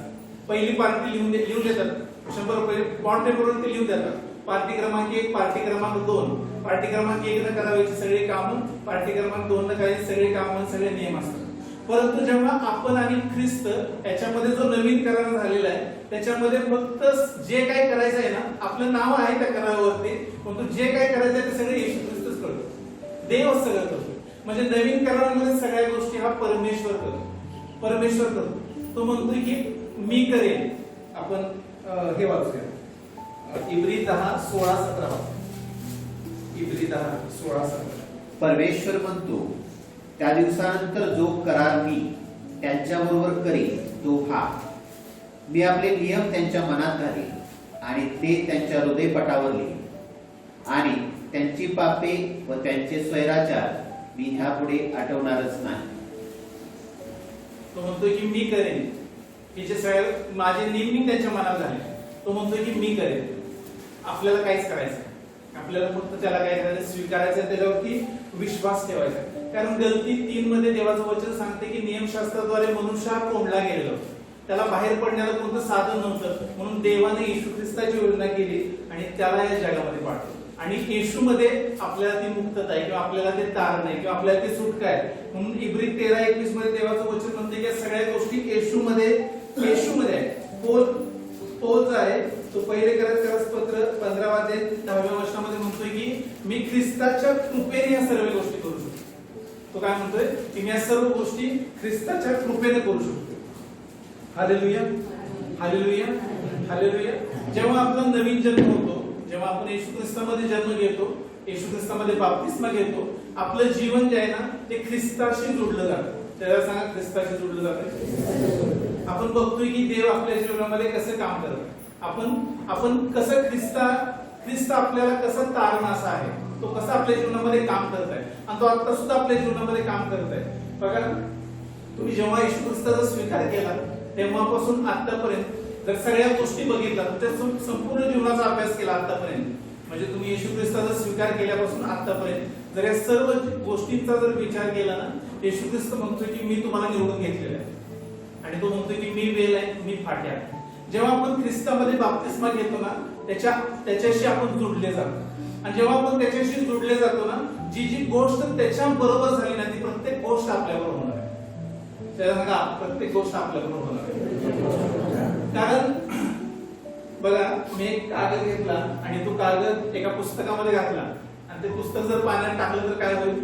पहिली पार्टी लिहून देतात, 100 रुपये बॉन्ड पेपरवर ते लिहून देतात. पार्टी क्रमांक 1, पार्टी क्रमांक 2, पार्टी क्रमांक 1 न करायची सगळी कामं, पार्टी क्रमांक 2 न करायची सगळी कामं, सगळे नियम असतात. परंतु जेव्हा आपण आणि ख्रिस्त याच्यामध्ये जो नवीन करार झालेला आहे त्याच्यामध्ये फक्त जे काही करायचं आहे ना, आपलं नाव आहे त्या करारावरती, परंतु जे काही करायचं आहे ते सगळे येशू ख्रिस्तच करतो, देवच सगळं करतो. म्हणजे नवीन करारामध्ये सगळ्या गोष्टी हा परमेश्वर करतो, परमेश्वर करतो. तो म्हणतोय की मी करेन. आपण हे वाचूया, इब्री 10:16-17. इब्री 10:16-17. परमेश्वर म्हणतो, त्या दिवसानंतर जो करार मी त्यांच्याबरोबर करेन तो हा, मी आपले नियम त्यांच्या मनात घालेन आणि ते त्यांच्या हृदयपटावर लिहीन, आणि त्यांची पापे व त्यांचे स्वैराचार मी ह्यापुढे आठवणारच नाही. तो म्हणतोय की मी करेन, की जे सगळे माझे नियम मी त्यांच्या मनात घालेन. तो म्हणतोय की मी करेन. आपल्याला काहीच करायचं नाही. आपल्याला फक्त त्याला काय करायचं, स्वीकारायचं, त्याच्यावरती विश्वास ठेवायचा. कारण गलती 3 मध्ये देवाचं वचन सांगते की नियमशास्त्राद्वारे मनुष्य हा कोंडला गेलेला होता, त्याला बाहेर पडण्याला कोणतं साधन नव्हतं, म्हणून देवाने येशू ख्रिस्ताची योजना केली आणि त्याला या जगामध्ये पाठवलं. आणि येशूमध्ये आपल्याला ती मुक्तता आहे किंवा आपल्याला ते तारण आहे किंवा आपल्याला ती सुटका आहे. म्हणून इब्री 13:21 मध्ये देवाचं वचन म्हणते की सगळ्या गोष्टी येशूमध्ये आहे. पौल जो आहे तो पहिले करंथियस पत्र 15:10 वचनामध्ये म्हणतोय की मी ख्रिस्ताच्या कृपेने या सर्व गोष्टी करू शकतो. तो काय म्हणतोय की मी या सर्व गोष्टी ख्रिस्ताच्या कृपेने करू शकतो. Hallelujah, hallelujah, hallelujah. जेव्हा आपला नवीन जन्म होतो, जेव्हा आपण येशू ख्रिस्तामध्ये जन्म घेतो, येशू ख्रिस्तामध्ये बाप्तिस्मा घेतो, आपलं जीवन जे आहे ना ते ख्रिस्ताशी जोडलं जातं. त्याला सांगा, ख्रिस्ताशी जोडलं जातं. आपण बघतोय की देव आपल्या जीवनामध्ये कसं काम करत, आपण कसं ख्रिस्त आपल्याला कसं तारण असा आहे, तो कसा आपल्या जीवनामध्ये काम करत आहे आणि तो आता सुद्धा आपल्या जीवनामध्ये काम करत आहे. बघा, तुम्ही जेव्हा येशू ख्रिस्ताचा स्वीकार केला तेव्हापासून आतापर्यंत जर सगळ्या गोष्टी बघितल्या, तुमच्या संपूर्ण जीवनाचा अभ्यास केला आतापर्यंत, म्हणजे तुम्ही येशू ख्रिस्ताचा स्वीकार केल्यापासून आतापर्यंत जर या सर्व गोष्टींचा जर विचार केला ना, येशू ख्रिस्त म्हणतोय की मी तुम्हाला निवडून घेतलेलं आहे. आणि तो म्हणतोय की मी वेल आहे, मी फाटे आहे. जेव्हा आपण ख्रिस्तामध्ये बाप्तिस्मा घेतो ना, त्याच्याशी आपण जोडले जातो. आणि जेव्हा आपण त्याच्याशी जोडले जातो ना, जी जी गोष्ट त्याच्या बरोबर झाली ना, ती प्रत्येक गोष्ट आपल्याबरोबर होणार आहे. त्याला सांगा, प्रत्येक गोष्ट आपल्याबरोबर होणार आहे. कारण बघा, मी एक कागद घेतला आणि तो कागद एका पुस्तकामध्ये घातला आणि ते पुस्तक जर पाण्यात टाकलं तर काय होईल?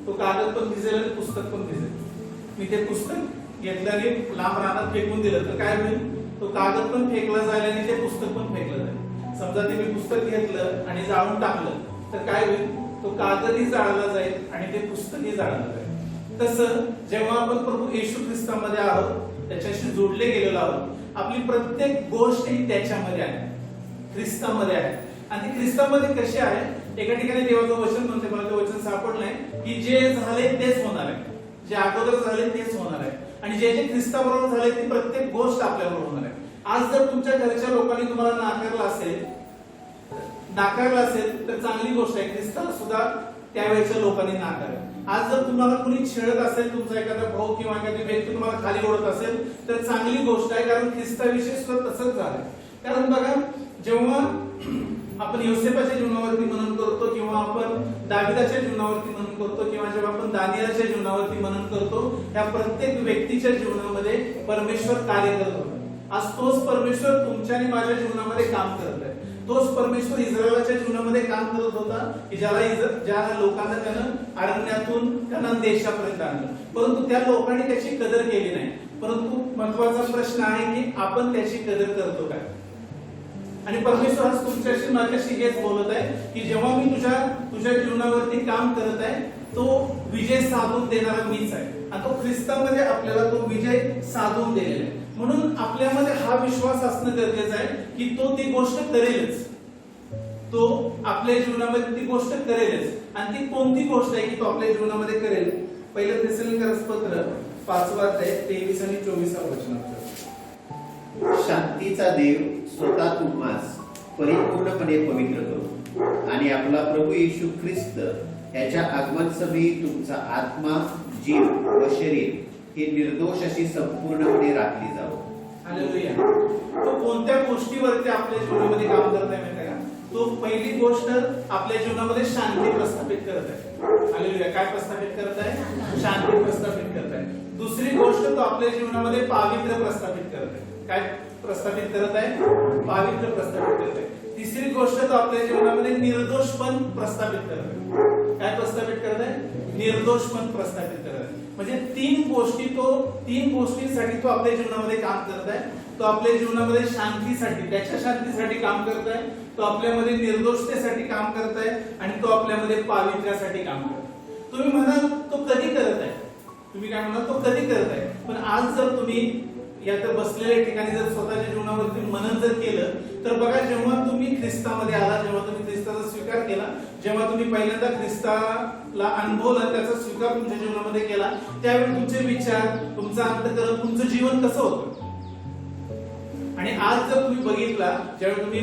तो कागद पण भिजेल आणि पुस्तक पण भिजेल. मी ते पुस्तक घेतलं आणि लांब रानात फेकून दिलं तर काय होईल? तो कागद पण फेकला जाईल आणि ते पुस्तक पण फेकलं जाईल. समजा ते मी पुस्तक घेतलं आणि जाळून टाकलं तर काय होईल? तो कागदही जाळला जाईल आणि ते पुस्तकही जाळलं जाईल. तसं जेव्हा आपण प्रभू येशू ख्रिस्तामध्ये आहोत, त्याच्याशी जोडले गेलेलो आहोत, आपली प्रत्येक गोष्ट ही त्याच्यामध्ये आहे, ख्रिस्तामध्ये आहे. आणि ती ख्रिस्तामध्ये कशी आहे? एका ठिकाणी देवाचं वचन म्हणते, मला ते वचन सापडलंय की जे झाले तेच होणार आहे, जे अगोदर झाले तेच होणार आहे, आणि जे जे ख्रिस्ताबरोबर झाले ती प्रत्येक गोष्ट आपल्याबरोबर होणार आहे. आज जर तुमच्या घरच्या लोकांनी तुम्हाला नाकारलं असेल तर चांगली गोष्ट आहे. ख्रिस्ताला सुद्धा त्यावेळेच्या लोकांनी नाकारलं. आज जर तुम्हाला कुणी छेडत असेल, तुमचा एखादा भाऊ किंवा एखादी व्यक्ती तुम्हाला खाली ओढत असेल तर चांगली गोष्ट आहे, कारण ख्रिस्ताविषयी सुद्धा तसंच झालं. कारण बघा, जेव्हा आपण योसेफाच्या जीवनावरती मनन करतो किंवा आपण दाविदाच्या जीवनावरती मनन करतो किंवा जेव्हा आपण दानियेलच्या जीवनावरती मनन करतो, त्या प्रत्येक व्यक्तीच्या जीवनामध्ये परमेश्वर कार्य करत होता. आज तोच परमेश्वर तुमच्या आणि माझ्या जीवनामध्ये काम करत आहे. तोच परमेश्वर इस्रायलाच्या जीवनामध्ये काम करत होता की ज्या लोकांना त्यानं अरण्यातून कनान देशापर्यंत आणलं, परंतु त्या लोकांनी त्याची कदर केली नाही. परंतु महत्वाचा प्रश्न आहे की आपण त्याची कदर करतो काय? आणि परमेश्वर आज तुमच्याशी माझ्याशी हेच बोलत आहे की जेव्हा मी तुझ्या जीवनावरती काम करत आहे, तो विजय साधून देणारा मीच आहे आणि तो ख्रिस्तामध्ये आपल्याला तो विजय साधून दिलेला आहे. म्हणून आपल्यामध्ये हा विश्वास असणं गरजेचं आहे की तो ती गोष्ट करेलच, तो आपल्या जीवनामध्ये ती गोष्ट करेलच. आणि ती कोणती गोष्ट आहे की तो आपल्या जीवनामध्ये करेल? पहिलं थेसलोनिकन्स पत्र 5 अध्याय 23 आणि 24 वचन. शांतीचा देव स्वतः तुम्हास परिपूर्णपणे पवित्र करो आणि आपला प्रभू येशू ख्रिस्त याच्या आगमन समयी तुमचा आत्मा, जीव व शरीर हे निर्दोष अशी संपूर्णपणे राखली जावो. हालेलुया. तो कोणत्या गोष्टीवरती आपल्या जीवनामध्ये काम करत आहे माहिती का? तो पहिली गोष्ट आपल्या जीवनामध्ये शांती प्रस्थापित करत आहे. हालेलुया. काय प्रस्थापित करत आहे? शांती प्रस्थापित करत आहे. दुसरी गोष्ट तो आपल्या जीवनामध्ये पावित्र्य प्रस्थापित करत आहे. काय प्रस्थापित करत आहे? पावित्र्य प्रस्थापित करत आहे. तिसरी गोष्ट तो आपल्या जीवनामध्ये निर्दोषपण प्रस्थापित करत आहे. काय प्रस्थापित करत आहे? निर्दोषपण प्रस्थापित करत आहे. म्हणजे तीन गोष्टींसाठी तो आपल्या जीवनामध्ये काम करत आहे. तो आपल्या जीवनामध्ये शांतीसाठी, त्याच्या शांतीसाठी काम करत आहे. तो आपल्यामध्ये निर्दोषतेसाठी काम करत आहे आणि तो आपल्यामध्ये पावित्र्यासाठी काम करत आहे. तुम्ही म्हणाल तो कधी करत आहे? तुम्ही काय म्हणाल? तो कधी करत आहे? पण आज जर तुम्ही या तर बसलेल्या ठिकाणी जर स्वतःच्या जीवनावरती मनन जर केलं तर बघा, जेव्हा तुम्ही ख्रिस्तामध्ये आला, जेव्हा तुम्ही ख्रिस्ताचा स्वीकार केला, जेव्हा तुम्ही पहिल्यांदा ख्रिस्ताला अनुभवलं, त्याचा स्वीकार तुमच्या जीवनामध्ये केला, त्यावेळी तुमचे विचार, तुमचं अंतःकरण, तुमचं जीवन कसं होतं? आणि आज जर तुम्ही बघितला, ज्यावेळी तुम्ही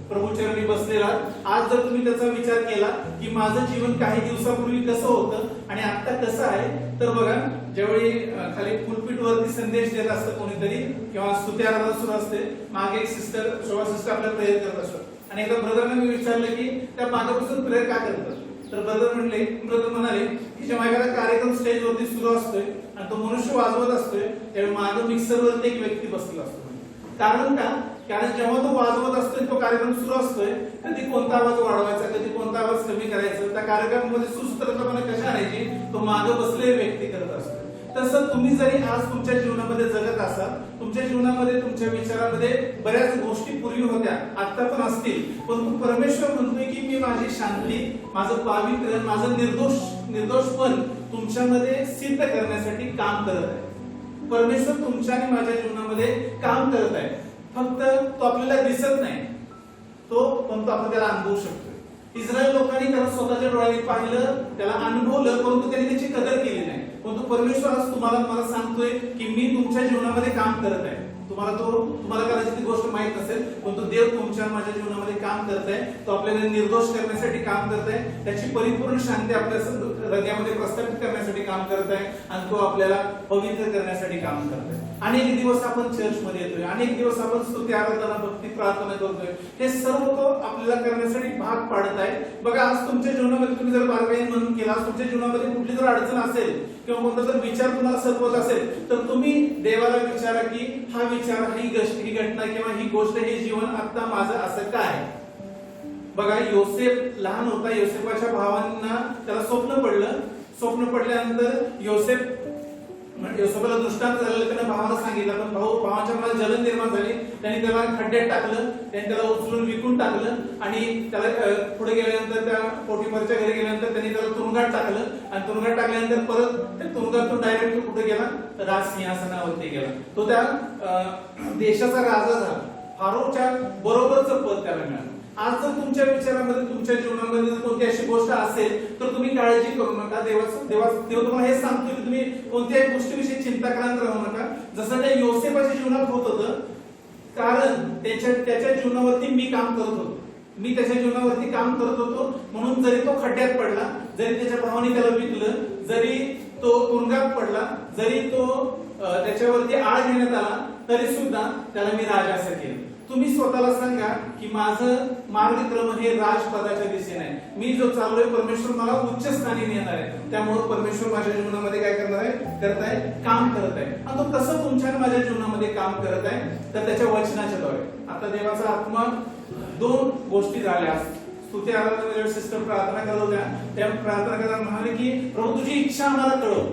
प्रभूचरणी बसलेला, आज जर तुम्ही त्याचा विचार केला की माझं जीवन काही दिवसापूर्वी कसं होतं आणि आता कसं आहे, तर बघा, ज्यावेळी खाली पुलपीट वरती संदेश देत असतं कोणीतरी किंवा स्तुती आराधना सुरू असते, मागे एक सिस्टर, शोभा सिस्टर आपल्याला प्रेयर करत असतात. आणि एकदा ब्रदरने मी विचारलं की त्या मागापासून प्रेयर का करतात, तर ब्रदर म्हणाले की जेव्हा एखादा कार्यक्रम स्टेजवरती सुरू असतोय आणि तो मनुष्य वाजवत असतोय, त्यावेळी मागं मिक्सरवरती एक व्यक्ती बसलेला असतो. कारण का? कारण जेव्हा तो वाजवत असतोय, तो कार्यक्रम सुरू असतोय, कधी कोणता आवाज वाढवायचा, कधी कोणता आवाज कमी करायचा, त्या कार्यक्रमामध्ये सुसूत्रपणे कशा आणायची, तो मागे बसलेली व्यक्ती करत असतो. तसं तुम्ही जरी आज तुमच्या जीवनामध्ये जगत असाल, तुमच्या जीवनामध्ये, तुमच्या विचारामध्ये बऱ्याच गोष्टी पूर्वी होत्या, आता पण असतील, पण परमेश्वर म्हणतोय की मी माझी शांती, माझं पावित्र्य, माझं निर्दोषपण तुमच्यामध्ये सिद्ध करण्यासाठी काम करत आहे. परमेश्वर तुमच्या आणि माझ्या जीवनामध्ये काम करत आहे. फक्त तो आपल्याला दिसत नाही, पण आपण त्याला अनुभवू शकतो. इस्रायल लोकांनी त्याला स्वतःच्या डोळ्यांनी पाहिलं, त्याला अनुभवलं, परंतु त्यांनी त्याची कदर केली नाही. परंतु परमेश्वर आज मला सांगतोय की मी तुमच्या जीवनामध्ये काम करत आहे. तुम्हाला कदाचित ती गोष्ट माहित नसेल, पण तो देव तुमच्या माझ्या जीवनामध्ये काम करत आहे. तो आपल्याला निर्दोष करण्यासाठी काम करत आहे. त्याची परिपूर्ण शांती आपल्या हृदयामध्ये प्रस्थापित करण्यासाठी काम करत आहे आणि तो आपल्याला पवित्र करण्यासाठी काम करत आहे. अनेक दिवस आपण चर्चमध्ये येतोय, अनेक दिवस आपण स्तुती आराधना, भक्ती, प्रार्थना करतोय. हे सर्व तो आपल्याला करण्यासाठी भाग पाडत आहे. बघा, आज तुमच्या जीवनामध्ये तुम्ही जर बारकाईने म्हणून केला, तुमच्या जीवनामध्ये कुठली जर अडचण असेल किंवा कोणता जर विचार तुम्हाला सतवत असेल, तर तुम्ही देवाला विचारा की हा विचार, ही घटना किंवा ही गोष्ट, हे जीवन आता माझं असं काय? बघा, योसेफ लहान होता, योसेफाच्या भावांना त्याला स्वप्न पडल्यानंतर योसेफला दृष्टांत झालेला, त्याने भावाला सांगितलं, पण भावाच्या मनात जलन निर्माण झाली. त्यांनी त्याला खड्ड्यात टाकलं, त्यांनी त्याला उचलून विकून टाकलं आणि त्याला पुढे गेल्यानंतर, त्या पोटीफरच्या घरी गेल्यानंतर त्यांनी त्याला तुरुंगात टाकलं आणि तुरुंगात टाकल्यानंतर परत त्या तुरुंगातून डायरेक्ट कुठे गेला? राज सिंहासनावरती गेला. तो त्या देशाचा राजा झाला. फारोच्या बरोबरचं पद त्याला मिळालं. आज जर तुमच्या विचारामध्ये, तुमच्या जीवनामध्ये जर कोणती अशी गोष्ट असेल तर तुम्ही काळजी करू नका. देव तुम्हाला हे सांगतो की तुम्ही कोणत्याही गोष्टीविषयी चिंता करत राहू नका. जसं त्या योसेफाच्या जीवनात होत होतं, कारण त्याच्या जीवनावरती मी काम करत होतो. मी त्याच्या जीवनावरती काम करत होतो, म्हणून जरी तो खड्ड्यात पडला, जरी त्याच्या भावाने त्याला विकलं, जरी तो तुरुंगात पडला, जरी तो त्याच्यावरती आळ घेण्यात आला, तरी सुद्धा त्याला मी राजा असं केलं. तुम्ही स्वतःला सांगा की माझं मार्गक्रम हे राजपदाच्या दिशेने आहे. मी जो चाललोय, परमेश्वर मला उच्च स्थानी नेणार आहे. त्यामुळे परमेश्वर माझ्या जीवनामध्ये काय करणार आहे? काम करत आहे. आणि तो कसं तुमच्या आणि माझ्या जीवनामध्ये काम करत आहे? तर त्याच्या वचनाच्या द्वारे. आता देवाचा आत्मा दोन गोष्टी झाल्या. स्तुती आराधना सिस्टर प्रार्थना करत होत्या, त्या प्रार्थना करताना म्हणाले की प्रभू तुझी इच्छा आम्हाला कळव.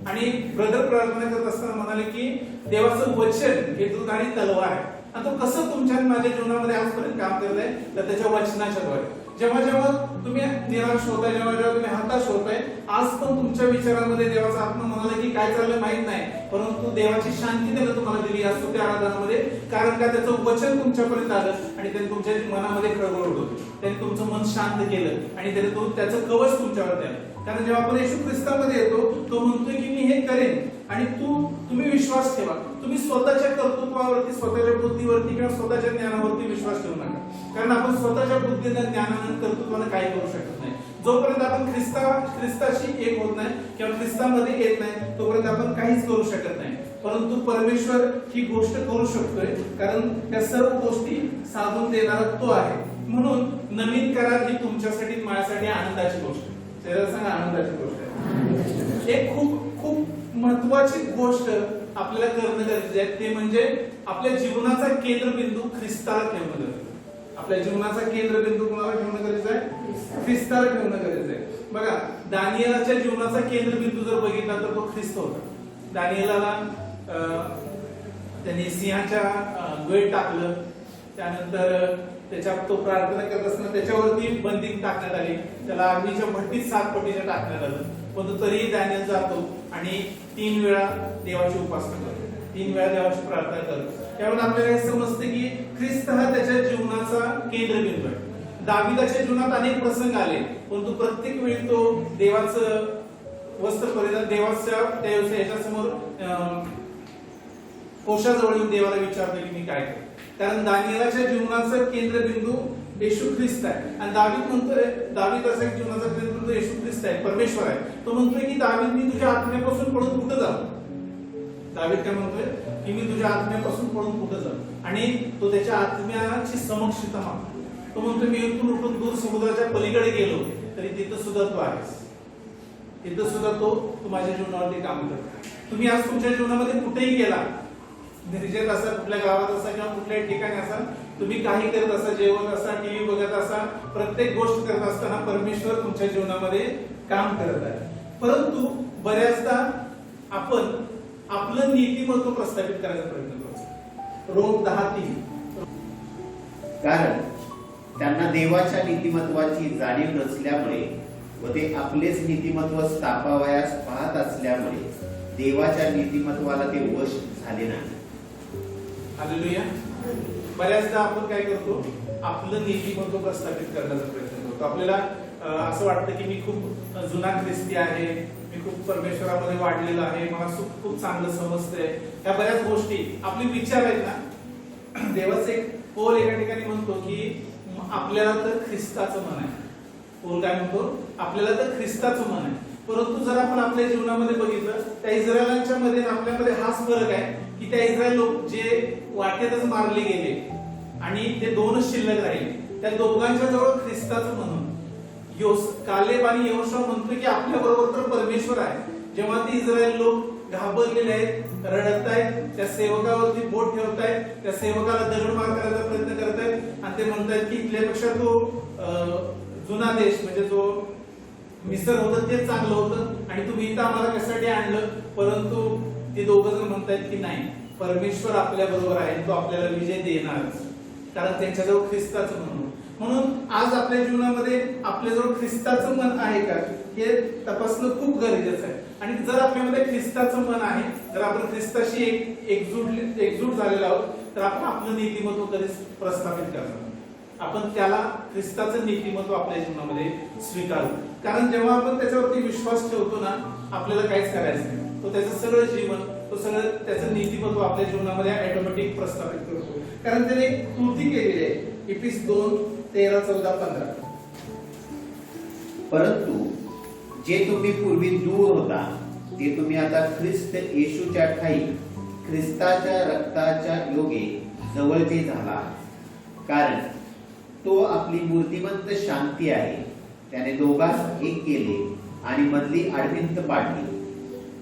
आणि ब्रदर प्रार्थना करत असताना म्हणाले की देवाचं वचन हे दूध आणि तलवार आहे. आणि तो कसं तुमच्या माझ्या जीवनामध्ये आजपर्यंत काम करत आहे? तर त्याच्या वचनाच्या द्वारे. जेव्हा तुम्ही निराश होताय, जेव्हा तुम्ही हताश होताय, आज पण तुमच्या विचारामध्ये देवाचा आत्मा म्हणाला की काय चाललं माहित नाही, परंतु देवाची शांती त्याला तुम्हाला दिली या स्तुती आराधनामध्ये. कारण का? त्याचं वचन तुमच्यापर्यंत आलं आणि त्याने तुमच्या मनामध्ये खळबळ उडवली, त्याने तुमचं मन शांत केलं आणि त्याने त्याचं कवच तुमच्यावर द्यालं. कारण जेव्हा आपण येशू ख्रिस्तामध्ये येतो, तो म्हणतोय की मी हे करेन आणि तुम्ही विश्वास ठेवा. तुम्ही स्वतःच्या कर्तृत्वावरती, स्वतःच्या बुद्धीवरती किंवा स्वतःच्या ज्ञानावरती विश्वास ठेवू नका. कारण आपण स्वतःच्या बुद्धीने, ज्ञानाने, कर्तृत्वाने काही करू शकत नाही. जोपर्यंत आपण ख्रिस्ताशी एक होत नाही किंवा ख्रिस्तामध्ये येत नाही, तोपर्यंत आपण काहीच करू शकत नाही. परंतु परमेश्वर ही गोष्ट करू शकतोय, कारण त्या सर्व गोष्टी साधून देणारा तो आहे. म्हणून नवीन करार ही तुमच्यासाठी माझ्यासाठी आनंदाची गोष्ट आहे. त्याला सांगा आनंदाची गोष्ट आहे. एक खूप खूप महत्वाची गोष्ट आपल्याला करणं गरजेचं आहे, ते म्हणजे आपल्या जीवनाचा केंद्रबिंदू ख्रिस्ताला ठेवणं गरजेचं आहे. आपल्या जीवनाचा केंद्रबिंदू कोणाला ठेवणं गरजेचं आहे? ख्रिस्ताला ठेवणं गरजेचं आहे. बघा, दानिएलाच्या जीवनाचा केंद्रबिंदू जर बघितला तर तो ख्रिस्त होता. दानिएलाला त्यांनी सिंहाच्या गुहेत टाकलं, त्यानंतर त्याच्या तो प्रार्थना करत असताना त्याच्यावरती बंदी टाकण्यात आली, त्याला अग्नीच्या भट्टीत 7 पटीने टाकण्यात आलं, पण तरीही दानिएल जातो आणि 3 वेळा देवाची उपासना करतो, 3 वेळा देवाची प्रार्थना करतो. त्यावरून आपल्याला हे समजते की ख्रिस्त हा त्याच्या जीवनाचा केंद्रबिंदू आहे. दाविदाच्या जीवनात अनेक प्रसंग आले, परंतु प्रत्येक वेळी तो देवाचं वस्त्र परिधान देवाच्या याच्या समोर कोशाजवळ येऊन देवाला विचारतो की मी काय करू. कारण दानिएलाच्या जीवनाचा केंद्रबिंदू येशू ख्रिस्त आहे. आणि दावीद म्हणतोय, दाविदाचा जीवनाचा केंद्रबिंदू येशू ख्रिस्त आहे, परमेश्वर आहे. तो म्हणतोय की दावीद, मी तुझ्या आत्म्यापासून पळून कुठं जाऊ. दावीद काय म्हणतोय की मी तुझ्या आत्म्यापासून पळून कुठं जाऊ. आणि तो त्याच्या आत्म्याची समक्षता मागतो. तो म्हणतो मी इथून उठून दूर समुद्राच्या पलीकडे गेलो तरी तिथं सुद्धा तू आहेस, तिथं सुद्धा तो माझ्या जीवनावरती काम करतो. तुम्ही आज तुमच्या जीवनामध्ये कुठेही गेला, निर्जन असा, कुठल्या गावात असा किंवा कुठल्याही ठिकाणी असा, तुम्ही काही करत असा, जेवत असा, टीव्ही बघत असा, प्रत्येक गोष्ट करत असताना परमेश्वर तुमच्या जीवनामध्ये काम करत आहे. परंतु बऱ्याचदा आपण आपलं नीतिमत्व प्रस्थापित करायचा प्रयत्न करतो. रोम 10:3. कारण त्यांना देवाच्या नीतिमत्वाची जाणीव नसल्यामुळे व ते आपलेच नीतिमत्व स्थापावयास पाहत असल्यामुळे देवाच्या नीतिमत्वाला ते वश झाले नाही. हालेलुया. बऱ्याचदा आपण काय करतो, आपलं नीतिमत्व प्रस्थापित करण्याचा प्रयत्न करतो. आपल्याला असं वाटतं की मी खूप जुना ख्रिस्ती आहे, मी खूप परमेश्वरामध्ये वाढलेलो आहे, मला खूप चांगलं समजतंय. या बऱ्याच गोष्टी आपले विचार आहेत ना. देवाचे एक पौल एका ठिकाणी म्हणतो की आपल्याला तर ख्रिस्ताचं मन आहे. पौल काय म्हणतो, आपल्याला तर ख्रिस्ताचं मन आहे. परंतु जर आपण आपल्या जीवनामध्ये बघितलं, त्या इस्रायलांच्या मध्ये आपल्यामध्ये हाच फरक आहे की त्या इस्रायल लोक जे वाटेतच मारले गेले आणि ते 2च शिल्लक राहिले, त्या दोघांच्या जवळ ख्रिस्ताचं म्हणून कालेब आणि यहोशुआ म्हणतो की आपल्या बरोबर तर परमेश्वर आहे. जेव्हा ते इस्रायल लोक घाबरलेले आहेत, रडत आहेत, त्या सेवकावरती बोट ठेवतायत, त्या सेवकाला दगडमार करायचा प्रयत्न करतायत आणि ते म्हणतायत की इथल्यापेक्षा तो जुना देश म्हणजे जो मिसर होतं ते चांगलं होतं आणि तुम्ही इथं आम्हाला कशासाठी आणलं. परंतु ते दोघं जण म्हणतायत की नाही, परमेश्वर आपल्या बरोबर आहे, तो आपल्याला विजय देणारच, कारण त्यांच्याजवळ ख्रिस्ताचं मन. म्हणून आज आपल्या जीवनामध्ये आपल्याजवळ ख्रिस्ताचं मन आहे का हे तपासणं खूप गरजेचं आहे. आणि जर आपल्यामध्ये ख्रिस्ताचं मन आहे, जर आपण ख्रिस्ताशी एकजूट झालेलो आहोत, तर आपण आपलं नीतिमत्व कधीच प्रस्थापित करणार. आपण त्याला ख्रिस्ताचं नीतिमत्व आपल्या जीवनामध्ये स्वीकारू. कारण जेव्हा आपण त्याच्यावरती विश्वास ठेवतो ना, आपल्याला काहीच करायचं नाही. तो त्याचं सगळं जीवन, तो सगळं त्याचं नीतिमत्व आपल्या जीवनामध्ये ऑटोमॅटिक प्रस्थापित करतो. कारण त्याने एक कृती केलेली आहे. इफिस 2:13-14-15. परंतु जे तुम्ही पूर्वी दूर होता ते तुम्ही आता ख्रिस्त येशूच्या ठाई ख्रिस्ताच्या रक्ताच्या योगे जवळचे झाला. कारण तो आपली मूर्तिमंत शांती आहे. त्याने दोघांस एक केले आणि मधली आडविंत पाडली.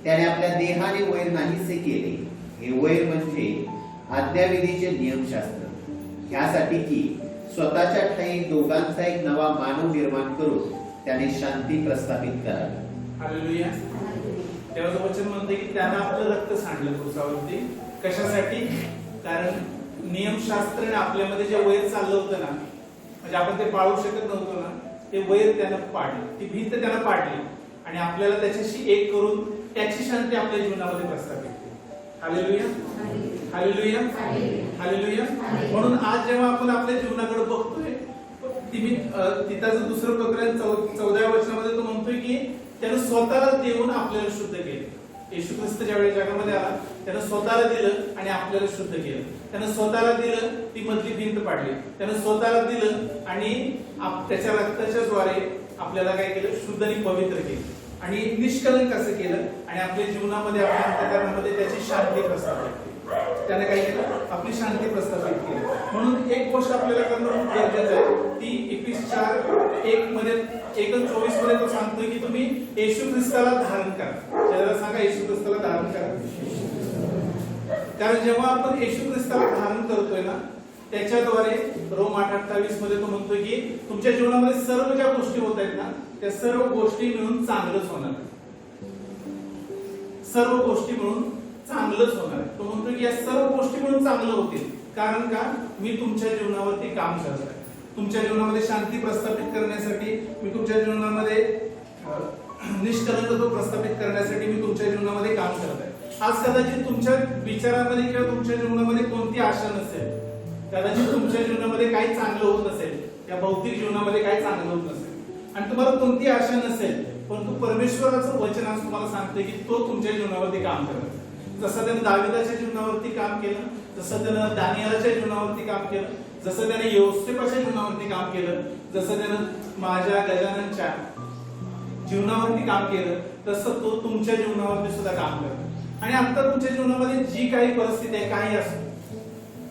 त्याने आपल्या देहाने वैर नाहीसे केले. हे वैर म्हणजे आज्ञाविधीचे नियमशास्त्र, ह्यासाठी की स्वतःच्या ठाई दोघांचा एक नवा मानव निर्माण करून त्याने शांती प्रस्थापित करावी. हालेलुया. देवाचं वचन म्हणते की त्यानं आपलं रक्त सांडलं क्रूसावरती. कशासाठी? कारण नियमशास्त्राने आपल्यामध्ये जे वैर चाललं होतं ना, म्हणजे आपण ते पाळू शकत नव्हतो ना, ते वैर त्यानं पाडलं, ती भिंत त्यानं पाडली आणि आपल्याला त्याच्याशी एक करून त्याची शांती आपल्या जीवनामध्ये प्रस्थापित केली. Hallelujah, hallelujah, hallelujah. म्हणून आज जेव्हा आपण आपल्या जीवनाकडे बघतोय, तिथं दुसरं प्रकरण 14व्या वचनामध्ये तो म्हणतोय की त्यानं स्वतःला देऊन आपल्याला शुद्ध केले. येशू ख्रिस्त ज्यावेळी जगामध्ये आला, त्यानं स्वतःला दिलं आणि आपल्याला शुद्ध केलं. त्यानं स्वतःला दिलं, ती मधली भिंत पाडली. त्यानं स्वतःला दिलं आणि त्याच्या रक्ताच्या द्वारे आपल्याला काय केलं? शुद्ध आणि पवित्र केलं आणि निष्कलंक असं केलं आणि आपल्या जीवनामध्ये, आपल्या अंतःकरणामध्ये त्याची शांती प्रस्थापित केली. त्याने काय केलं, आपली शांती प्रस्थापित केली. म्हणून एक गोष्ट आपल्याला करणं खूप गरजेचं आहे, ती 21:4:1 मध्ये 1:24 मध्ये तो सांगतोय की तुम्ही येशू ख्रिस्ताला धारण करा. त्याला सांगा येशू ख्रिस्ताला धारण करा. कारण जेव्हा आपण येशू ख्रिस्ताला धारण करतोय ना, त्याच्याद्वारे रोम 8:28 मध्ये तो म्हणतोय की तुमच्या जीवनामध्ये सर्व ज्या गोष्टी होत आहेत ना, त्या सर्व गोष्टी मिळून चांगलंच होणार. सर्व गोष्टी मिळून चांगलंच होणार. तो म्हणतो की या सर्व गोष्टी मिळून चांगलं होतील. कारण का, मी तुमच्या जीवनावरती काम करत आहे. तुमच्या जीवनामध्ये शांती प्रस्थापित करण्यासाठी, मी तुमच्या जीवनामध्ये निष्कलंकत्व प्रस्थापित करण्यासाठी मी तुमच्या जीवनामध्ये काम करत आहे. आज कदाचित तुमच्या विचारामध्ये किंवा तुमच्या जीवनामध्ये कोणती आशा नसेल, कदाचित तुमच्या जीवनामध्ये काही चांगलं होत नसेल, या भौतिक जीवनामध्ये काही चांगलं होत नसेल आणि तुम्हाला कोणती आशा नसेल, परंतु परमेश्वराचं वचन आज तुम्हाला सांगते की तो तुमच्या जीवनावरती काम करत. जसं त्याने दाविदाच्या जीवनावरती काम केलं, जसं त्यानं दानियालाच्या जीवनावरती काम केलं, जसं त्याने योसेफाच्या जीवनावरती काम केलं, जसं त्यानं माझ्या गजाननच्या जीवनावरती काम केलं, तसं तो तुमच्या जीवनावरती सुद्धा काम करतो. आणि आता तुमच्या जीवनामध्ये जी काही परिस्थिती आहे, काही असो,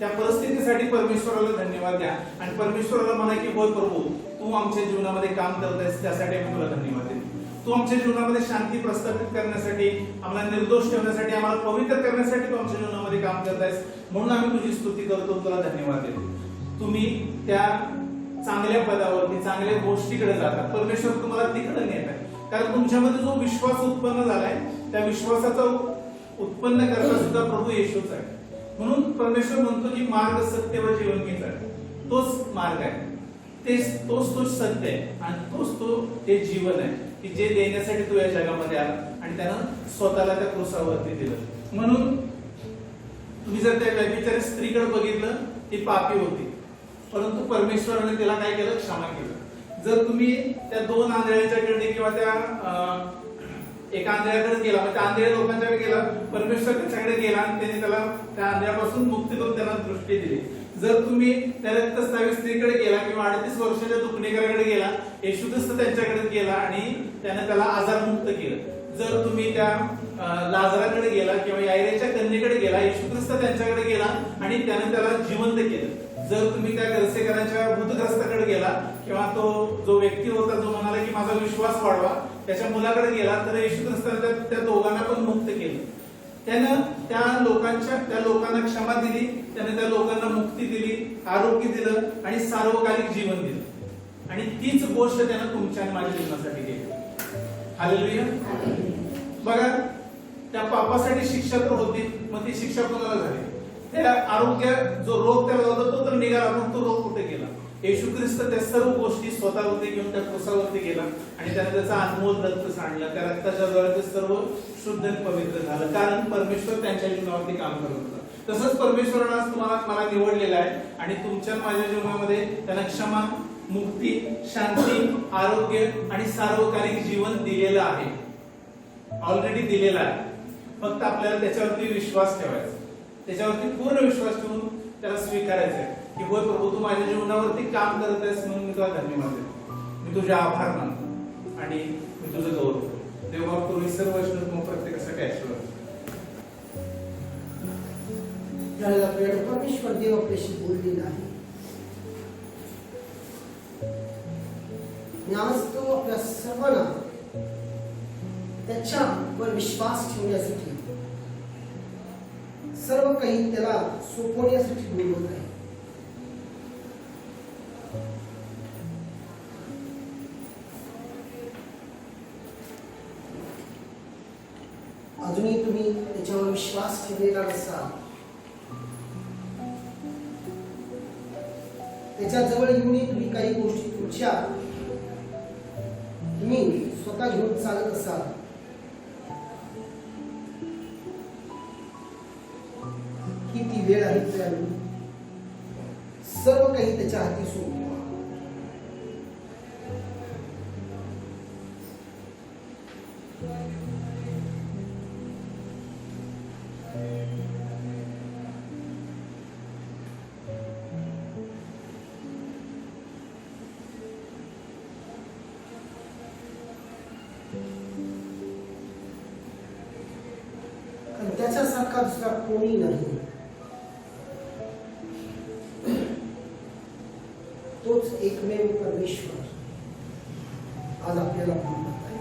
त्या परिस्थितीसाठी परमेश्वराला धन्यवाद द्या आणि परमेश्वराला म्हणा की होय प्रभू, तू आमच्या जीवनामध्ये काम करत आहेस, त्यासाठी आम्ही तुला धन्यवाद देतो. तू आमच्या जीवनामध्ये शांती प्रस्थापित करण्यासाठी, आम्हाला निर्दोष ठेवण्यासाठी, आम्हाला पवित्र करण्यासाठी तू आमच्या जीवनामध्ये काम करत आहेस, म्हणून आम्ही तुझी स्तुती करतो, तुला धन्यवाद देतो. तुम्ही त्या चांगल्या पदावरती, चांगल्या गोष्टीकडे जातात. परमेश्वर तुम्हाला तिकडे नेत आहे. कारण तुमच्यामध्ये जो विश्वास उत्पन्न झालाय, त्या विश्वासाचा उत्पन्न करता सुद्धा प्रभू येशूच आहे. म्हणून परमेश्वर म्हणतो की मार्ग, सत्य व जीवन मीच आहे. तोच मार्ग आहे, तोच सत्य आहे आणि तोच ते जीवन आहे की जे देण्यासाठी तू या जगामध्ये आला आणि त्यानं स्वतःला त्या क्रूसावरती दिलं. म्हणून तुम्ही जर त्या व्यभिचारी स्त्रीकडे बघितलं, ती पापी होती, परंतु परमेश्वराने तिला काय केलं, क्षमा केलं. जर तुम्ही त्या 2 आंधळ्यांच्याकडे किंवा त्या एका आंधळ्याकडे गेला, त्या आंधळ्या लोकांच्याकडे गेला, परमेश्वर त्याच्याकडे गेला आणि त्याने त्याला त्या आंधळ्यापासून मुक्ती करून त्यांना दृष्टी दिली. जर तुम्ही त्या रक्तस्रावी स्त्रीकडे गेला किंवा 38 वर्षाच्या दुखणेकराकडे गेला, येशू ख्रिस्त त्यांच्याकडे गेला आणि त्याने त्याला आजारमुक्त केलं. जर तुम्ही त्या लाजराकडे गेला किंवा यायरेच्या कन्येकडे गेला, येशू ख्रिस्त त्यांच्याकडे गेला आणि त्याने त्याला जिवंत केलं. जर तुम्ही त्या गर्सेकरांच्या भूतग्रस्ताकडे गेला किंवा तो जो व्यक्ती होता जो म्हणाला की माझा विश्वास वाढवा, त्याच्या मुलाकडे गेला, तर येशू ख्रिस्ताने त्या दोघांना पण मुक्त केलं. त्यानं त्या लोकांना क्षमा दिली, त्याने त्या लोकांना मुक्ती दिली, आरोग्य दिलं आणि सार्वकालिक जीवन दिलं. आणि तीच गोष्ट त्यानं तुमच्या आणि माझ्या जीवनासाठी केली. हालेलुया. बघा, त्या पापासाठी शिक्षा तर होती, मग ती शिक्षा कोणाला झाली? त्या आरोग्य, जो रोग त्याला होता तो तर निघाला, पण तो रोग कुठे गेला? येशू ख्रिस्त त्या सर्व गोष्टी स्वतःवरती घेऊन त्या क्रूसावरती गेला आणि त्याने त्याचा अनमोल रक्त सांडलं. त्या रक्ताच्या द्वारे ते सर्व शुद्ध आणि पवित्र झालं, कारण परमेश्वर त्यांच्या जीवनावरती काम करत होता. तसंच परमेश्वराने आज तुम्हाला मला निवडलेलं आहे आणि तुमच्या माझ्या जीवनामध्ये त्यांना क्षमा, मुक्ती, शांती, आरोग्य आणि सार्वकालिक जीवन दिलेलं आहे. ऑलरेडी दिलेलं आहे. फक्त आपल्याला त्याच्यावरती विश्वास ठेवायचा, त्याच्यावरती पूर्ण विश्वास ठेवून त्याला स्वीकारायचं आहे की होय प्रभू, तू माझ्या जीवनावरती काम करत आहेस, म्हणून मी तुला धन्यवाद देतो, मी तुझे आभार मानतो आणि मी तुझं गौरव करतो. देवा, पूर्वी सर्व वचन प्रत्येकासाठी आशीर्वाद. परमेश्वर देव आपल्याशी बोललेला आहे. आज तो आपल्या सर्वांना त्याच्यावर विश्वास ठेवण्यासाठी, सर्व काही त्याला सोपवण्यासाठी बोलवत आहे. अजूनही तुम्ही त्याच्यावर विश्वास ठेवलेला नसाल, त्याच्या जवळ येऊनही तुम्ही काही गोष्टी तुम्ही स्वतः घेऊन चालत असाल, ही ती वेळ आहे तर सर्व काही त्याच्या हाती सोपवा. त्याच्यासारखा दुसरा कोणी नाही. एकमेव परमेश्वर आज आपल्याला बोलत आहे.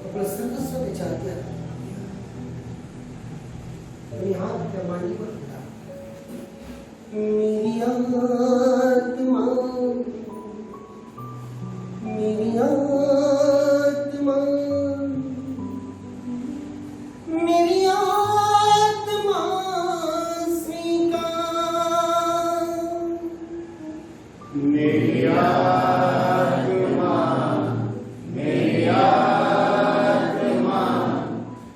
आपलं सर्वस्व त्याच्या हाती तुम्ही हात त्या मांडीवर ठेवा. मेरी आत्मा मेरी आत्मा मेरी आत्मा स्वीकार मेरी आत्मा मेरी आत्मा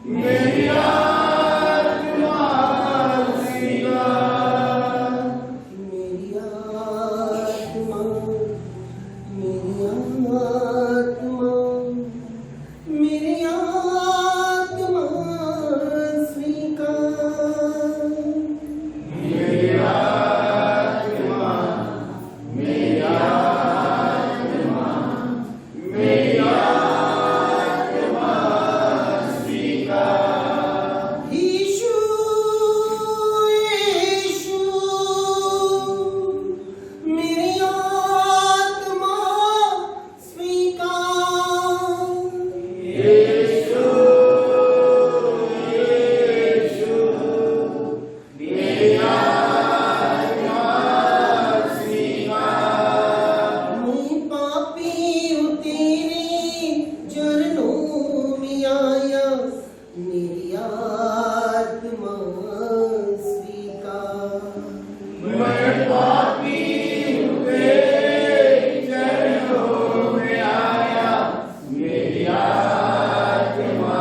मेरी आत्मा स्वीकार मेरी आत्मा मेरी आत्मा मेरी आत्मा स्वीकार मेरी आत्मा मेरी आत्मा मेरी आत्मा स्वीकार. यीशु यीशु मेरी आत्मा स्वीकार यीशु यीशु मेरी आत्मा स्वीकार. मैं पापी हूँ तेरे चरणों में आया मेरी आत्मा स्वीकार. मैं पापी हूँ तेरे चरणों में आया मेरी आत्मा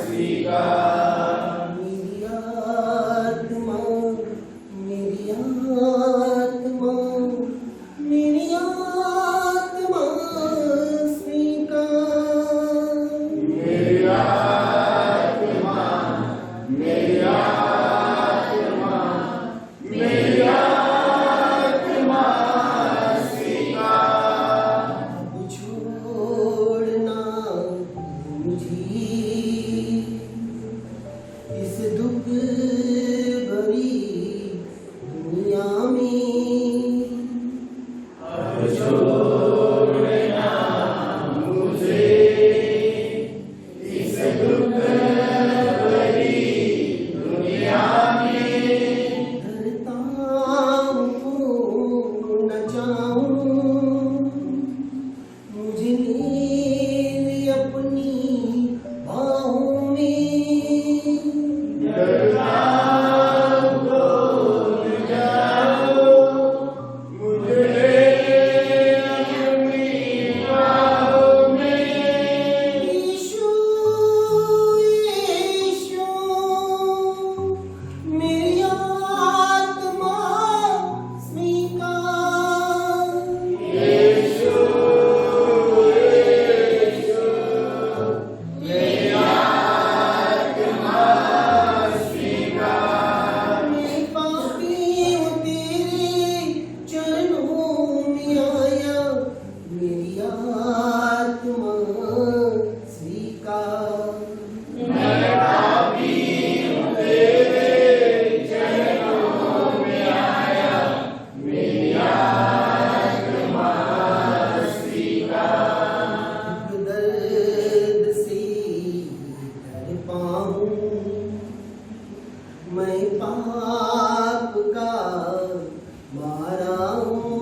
स्वीकार. मेरी आत्मा मेरी आत्मा मेरी आत्मा स्वीकार. मेरी आत्मा मेरी आत्मा मेरी आत्मा स्वीकार. छोड़ना मुझे इस दुख भरी दुनिया में. अब छोड़ना मुझे इस दुख भरी दुनिया में. डरता हूँ न जाऊं मुझे ले अपनी बाहों में. डरता हूँ न जाऊं मुझे ले अपनी बाहों में. यीशु यीशु मेरी आत्मा स्वीकार. यीशु यीशु मेरी आत्मा स्वीकार. मैं पापी हूँ तेरे चरणों में आया मेरी आत्मा स्वीकार. मैं पापी हूँ तेरे चरणों में आया मेरी आत्मा स्वीकार. दर्द से तड़पा हूँ मैं पाप का मारा हूँ.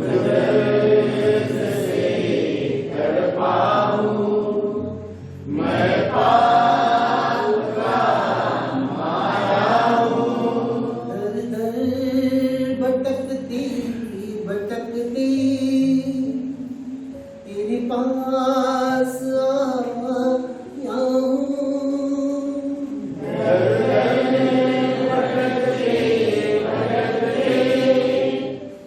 दर्द से तड़पा हूँ मैं पाप का मारा हूँ. दर दर भटकती भटकती तेरे पास आया हूँ. दर दर भटकती भटकती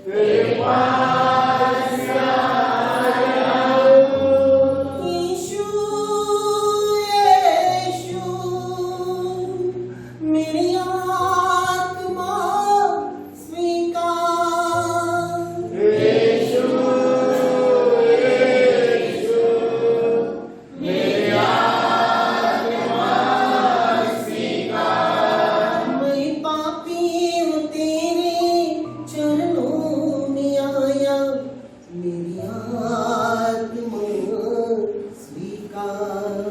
तेरे पास आया हूँ. यीशु यीशु मेरी आत्मा स्वीकार. यीशु यीशु आत्मा स्वीकार।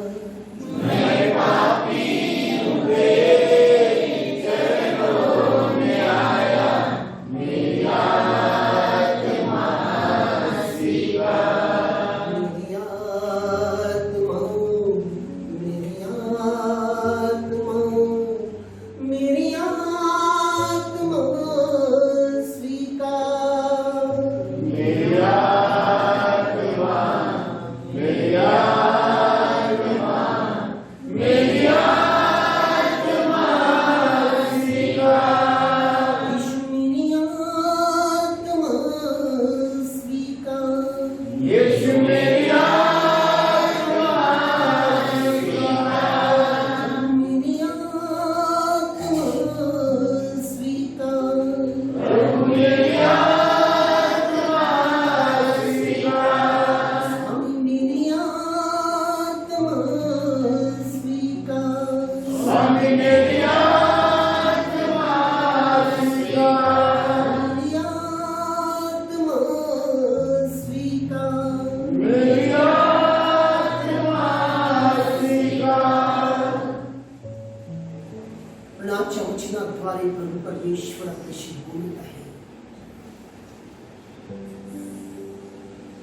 आजच्या वचनाद्वारे प्रभू परमेश्वर आपल्याशी बोलत आहे.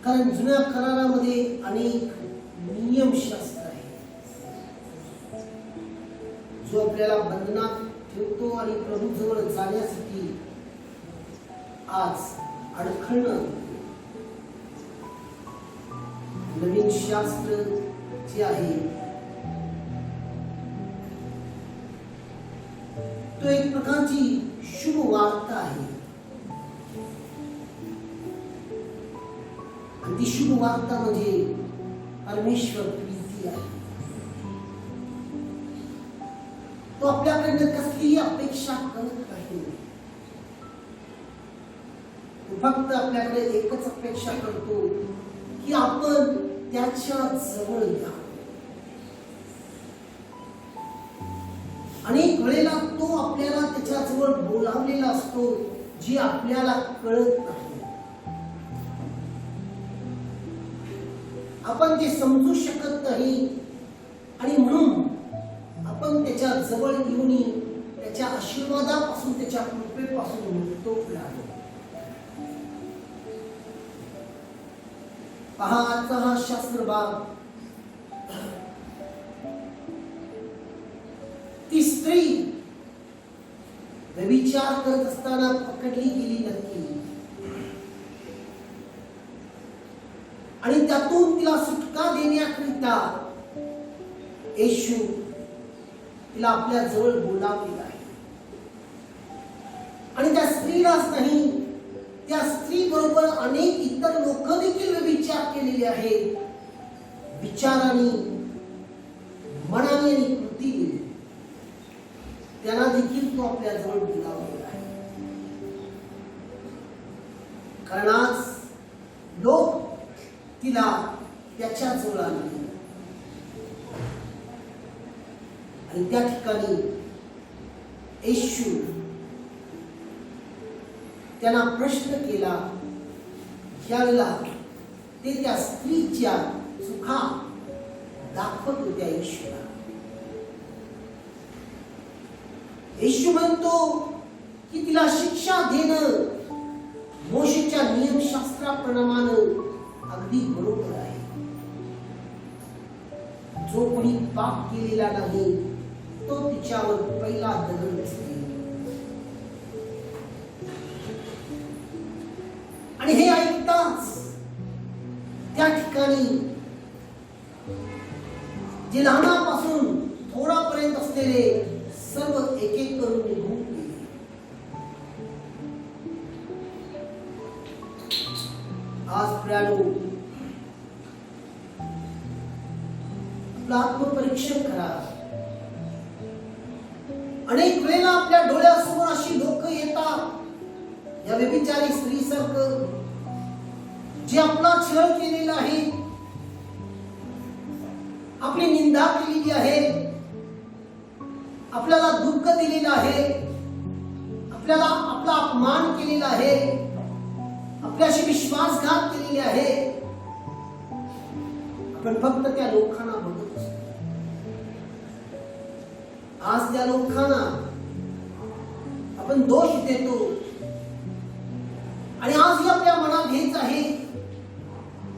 कारण जुन्या करारामध्ये अनेक नियमशास्त्र आहे जो आपल्याला बंधनात ठेवतो आणि प्रभू जवळ जाण्यासाठी आज अडखळणं. नवीन शास्त्र जे आहे तो एक प्रकारची शुभ वार्ता आहे आणि ती शुभ वार्ता म्हणजे परमेश्वर प्रीती आहे. तो आपल्याकडनं कसलीही अपेक्षा करत नाही. तो फक्त आपल्याकडे एकच अपेक्षा करतो की आपण त्याच्या जवळ या. अनेक वेळेला तो आपल्याला त्याच्या जवळ बोलावलेला असतो जे आपल्याला कळत नाही. आपण ते समजू शकत नाही आणि म्हणून आपण त्याच्या जवळ येऊन त्याच्या आशीर्वादापासून त्याच्या कृपेपासून मुक्त राहतो. पहा आजचा हा शास्त्र भाग. ती स्त्री व्यभिचार करत असताना पकडली गेली नक्की आणि त्यातून तिला सुटका देण्याकरिता येशू तिला आपल्या जवळ बोलावलेला आहे. आणि त्या स्त्रीलाच नाही, त्या स्त्री बरोबर अनेक इतर लोक देखील व्यभिचार केलेले आहेत. विचाराने, मनाने आणि कृतीने त्यांना देखील तो आपल्या जवळ बोलावलेला आहे. कारण आज लोक तिला त्याच्या जवळ आणले आणि त्या ठिकाणी येशू त्यांना प्रश्न केला. ज्यावेळेला ते त्या स्त्रीच्या चुका दाखवत होत्या येशूला, येशू म्हणतो की तिला शिक्षा देणं मोशेच्या नियमशास्त्राप्रमाणे अगदी बरोबर आहे. जो कोणी पाप केलेला नाही तो तिच्यावर पहिला दगड उचलेल. आणि हे ऐकताच त्या ठिकाणी जे लहानापासून थोरापर्यंत असलेले सर्व एक एक करून निघून गेले. आज प्रियानो, आपलं आत्मपरीक्षण करा. अनेक वेळेला आपल्या डोळ्यासमोर अशी लोक येतात या व्यभिचारी स्त्रीसारखं जे आपला छळ केलेला आहे, आपली निंदा केलेली आहे, आपल्याला दुःख दिलेलं आहे, आपल्याला आपला अपमान केलेला आहे, आपल्याशी विश्वासघात केलेले आहे. आपण फक्त त्या लोकांना बघत असतो. आज त्या लोकांना आपण दोष देतो आणि आजही आपल्या मनात हेच आहे,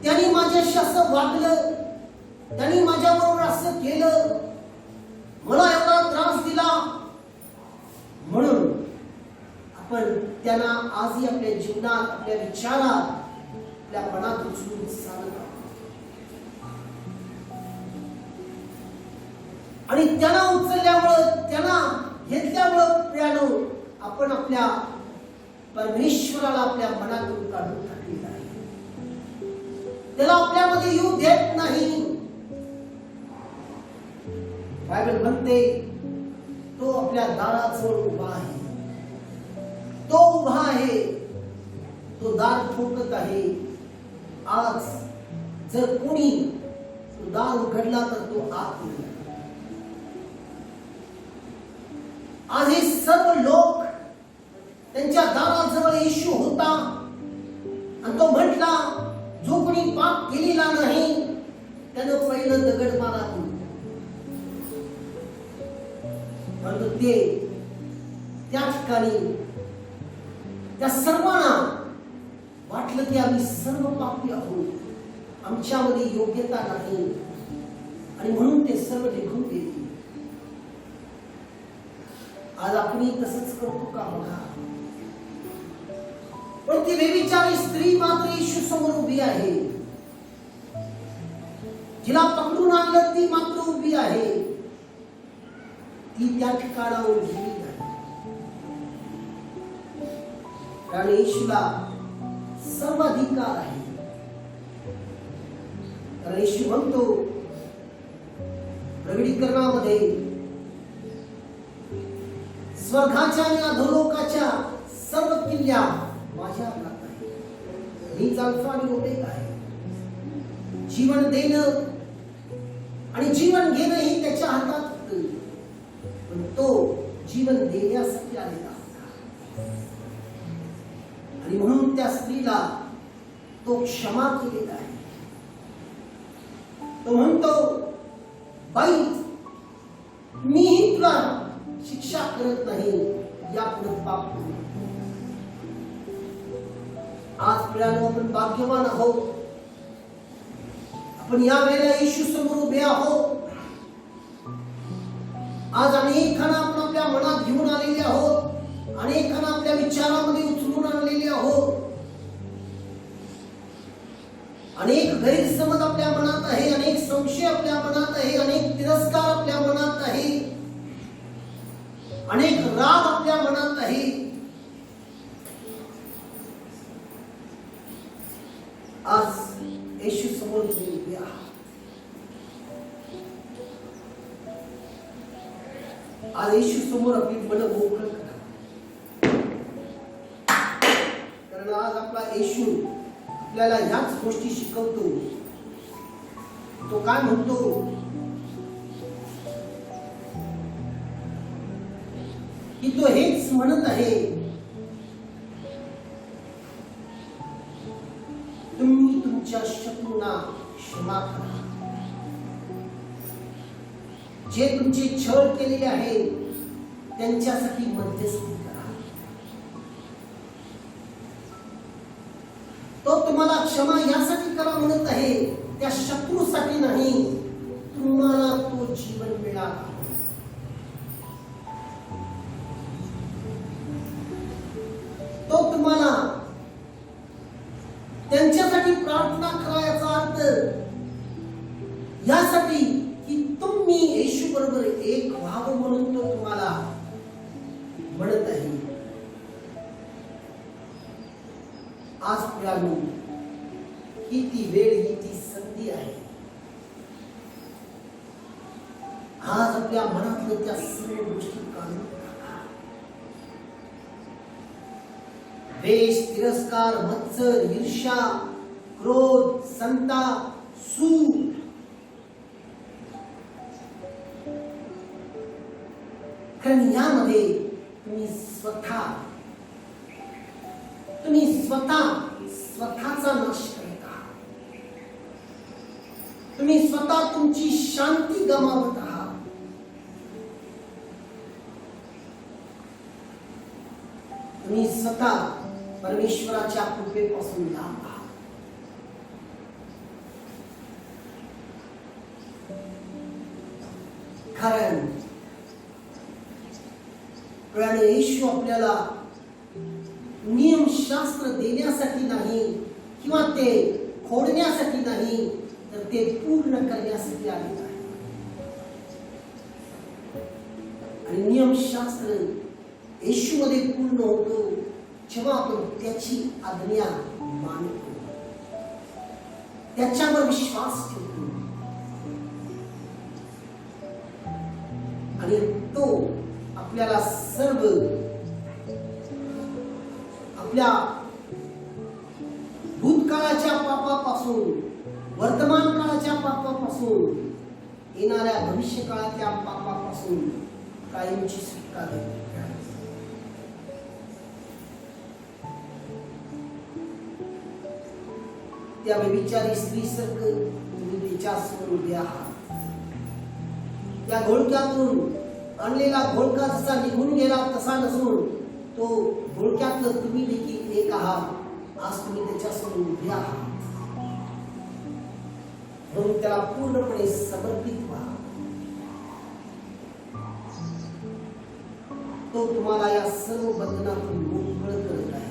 त्यांनी माझ्याशी असं वागलं, त्यांनी माझ्याबरोबर असं केलं, मला एवढा त्रास दिला, म्हणून आपण त्यांना आजही आपल्या जीवनात, आपल्या विचारात, आपल्या मनात उचलून चालत आहोत. आणि त्यांना उचलल्यामुळं, त्यांना घेतल्यामुळं प्रियानो, आपण आपल्या परमेश्वराला आपल्या मनातून काढून टाकलेलं आहे. त्याला आपल्यामध्ये येऊ देत नाही. बायबल म्हणते तो आपल्या दाराजवळ उभा आहे, तो उभा आहे, तो दार ठोकत आहे. आज जर कोणी तो दार उघडला तर तो आत येईल. आज हे सर्व लोक त्यांच्या दाराजवळ येशू होता आणि तो म्हटला, जो कोणी पाप केलेला नाही त्यानं पहिलं दगड मारावं. परंतु ते त्या ठिकाणी त्या सर्वांना वाटलं की आम्ही सर्व पापी आहोत, आमच्यामध्ये योग्यता नाही, आणि म्हणून ते सर्व निघून गेले. आज आपण तसंच करतो का बघा. पण ती व्यभिचारी स्त्री मात्र येशू समोर उभी आहे. जिला पकडून आणलं ती मात्र उभी आहे. ती त्या ठिकाणावर गेली नाही. कारण येशूला सर्व अधिकार आहे. कारण येशू म्हणतो प्रगटीकरणामध्ये, स्वर्गाच्या आणि अधोलोकाच्या सर्व किल्ल्या माझ्या हातात आहे. मी अल्फा आणि ओमेगा आहे. जीवन देणं आणि जीवन घेणं हे त्याच्या हातात होतं. पण तो जीवन देण्यासाठी आलेला होता. आणि म्हणून त्या स्त्रीला तो क्षमा केलेला आहे. तो म्हणतो, बाई, मीही तुला शिक्षा करत नाही, यापुढे पाप करू. आज प्रियानो, आपण भाग्यवान आहोत. आपण या वेळेला येशू समोर उभे आहोत. आज अनेकांना आपण आपल्या मनात घेऊन आलेले आहोत. अनेकांना आपल्या विचारामध्ये उचलून आणलेले आहोत. अनेक गैरसमज आपल्या मनात आहे, अनेक संशय आपल्या मनात आहे, अनेक तिरस्कार आपल्या मनात आहे, अनेक राग आपल्या मनात आहे. आज येशू समोर उभे आहात. आज येशू समोर आपली मन मोकळं करा. कारण आज आपला येशू आपल्याला ह्याच गोष्टी शिकवतो. तो काय म्हणतो की तो हेच म्हणत आहे, तुम्ही तुमच्या शत्रूंना क्षमा करा. जे तुमचे छळ केलेले आहे त्यांच्यासाठी मध्यस्थी करा. तो तुम्हाला क्षमा यासाठी करा म्हणत आहे, त्या शत्रूसाठी नाही. तुम्हाला तो जीवन मिळाला. तो तुम्हाला त्यांच्यासाठी प्रार्थना करायचा अर्थ यासाठी की तुम्ही येशू बरोबर एक व्हावं म्हणून तो तुम्हाला म्हणत आहे. आज प्रियानो, ही ती वेळ, ही ती संधी आहे. आज आपल्या मनातल्या त्या सर्व गोष्टी काढून टाका. द्वेष, तिरस्कार, मत्सर, ईर्ष्या, क्रोध, संताप, सूड, कारण यामध्ये तुम्ही स्वतःचा नाश करता. तुम्ही स्वतः तुमची शांती गमावत आहात. तुम्ही स्वतः परमेश्वराच्या कृपेपासून लांब आहात. कारण येशू आपल्याला नियमशास्त्र देण्यासाठी नाही किंवा ते खोडण्यासाठी नाही, तर ते पूर्ण करण्यासाठी आले आहे. आणि नियमशास्त्र येशूमध्ये पूर्ण होतो जेव्हा आपण त्याची आज्ञा मानतो, त्याच्यावर विश्वास ठेवतो आणि तो आपल्याला सर्व आपल्या भूतकाळाच्या पापापासून, वर्तमान काळाच्या पापापासून, येणाऱ्या भविष्य काळाच्या पापापासून कायमची सुटका देतो. त्या व्यभिचारी स्त्रीसारखं तुम्ही विचार उभे आहात. त्या घोळक्यातून आणलेला घोळका जसा निघून गेला तसा नसून तो घोळक्यातलं तुम्ही देखील एक आहात. आज तुम्ही त्याच्यासमोर उभे आहात. म्हणून त्याला पूर्णपणे समर्पित व्हा. तो तुम्हाला या सर्व बंधनातून मोकळं करत आहे.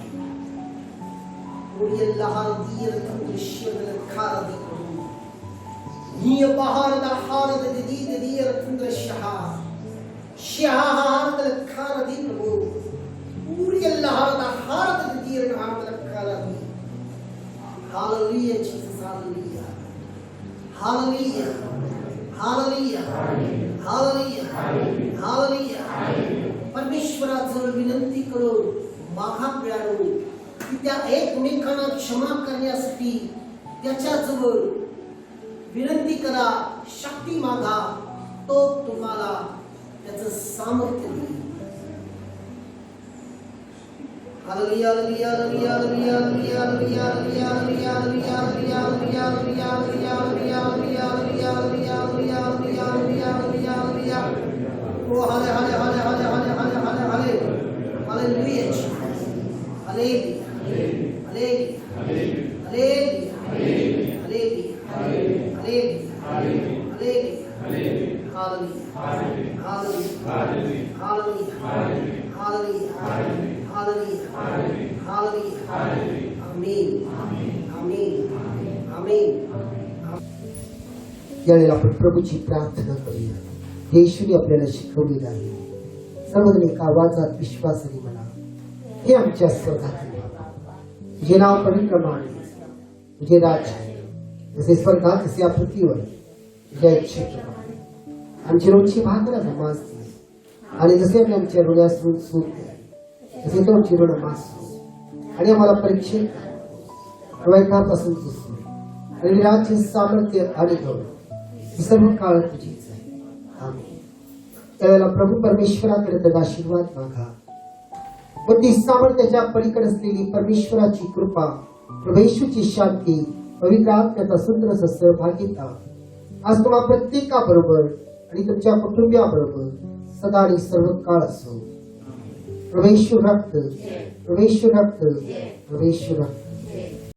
Hallelujah, Jesus, hallelujah. Hallelujah. Hallelujah. Hallelujah. Hallelujah. परमेश्वराजवळ विनंती करून मागा मिळालो की त्या एकमेकांना क्षमा करण्यासाठी त्याच्याजवळ विनंती करा, शक्ती मागा, तो तुम्हाला त्याचं सामर्थ्य देईल. Hallelujah, hallelujah, hallelujah, hallelujah, hallelujah, hallelujah, hallelujah, hallelujah, hallelujah, hallelujah, hallelujah, hallelujah, hallelujah, hallelujah, hallelujah, hallelujah, hallelujah, hallelujah. Oh, hallelujah, hallelujah, hallelujah, hallelujah, hallelujah, Jesus. Hallelujah, hallelujah, hallelujah, hallelujah, hallelujah, hallelujah, hallelujah, hallelujah, hallelujah, hallelujah. Hallelujah. Hallelujah. Amen. Amen. Amen. यावेळेला आपण प्रभूची प्रार्थना करूया. येशूने आपल्याला शिकवलेलं आहे. सर्वजण एका आवाजात विश्वासाने म्हणा, हे आमच्या स्वर्गातील बाबा, तुझे नाव पवित्र मानले, तुझे राज्य जसे स्वर्गात तसे या पृथ्वीवर तुझ्या इच्छेप्रमाणे आमची रोजची भाकर आम्हाला दे, आणि जसे आम्ही आमच्या ऋणासून सूट द्या तसे तो चिरून मासू, आणि आम्हाला परीक्षेत वाईटापासून पुसू, आणि राज्य, सामर्थ्य आणि गौरव सर्व काळ तुझीच आहे. आमेन. त्यावेळेला प्रभू परमेश्वराकडे त्याचा आशीर्वाद मागा व ती सामर्थ्याच्या पलीकडे असलेली परमेश्वराची कृपा, प्रभू येशूची शांती, पवित्र आत्म्याचा सुंदर सहभागिता आज तुम्हा प्रत्येकाबरोबर आणि तुमच्या कुटुंबियाबरोबर सदा आणि सर्व काळ असो. प्रभू येशू रक्त, प्रभू येशू रक्त, प्रभू येशू रक्त.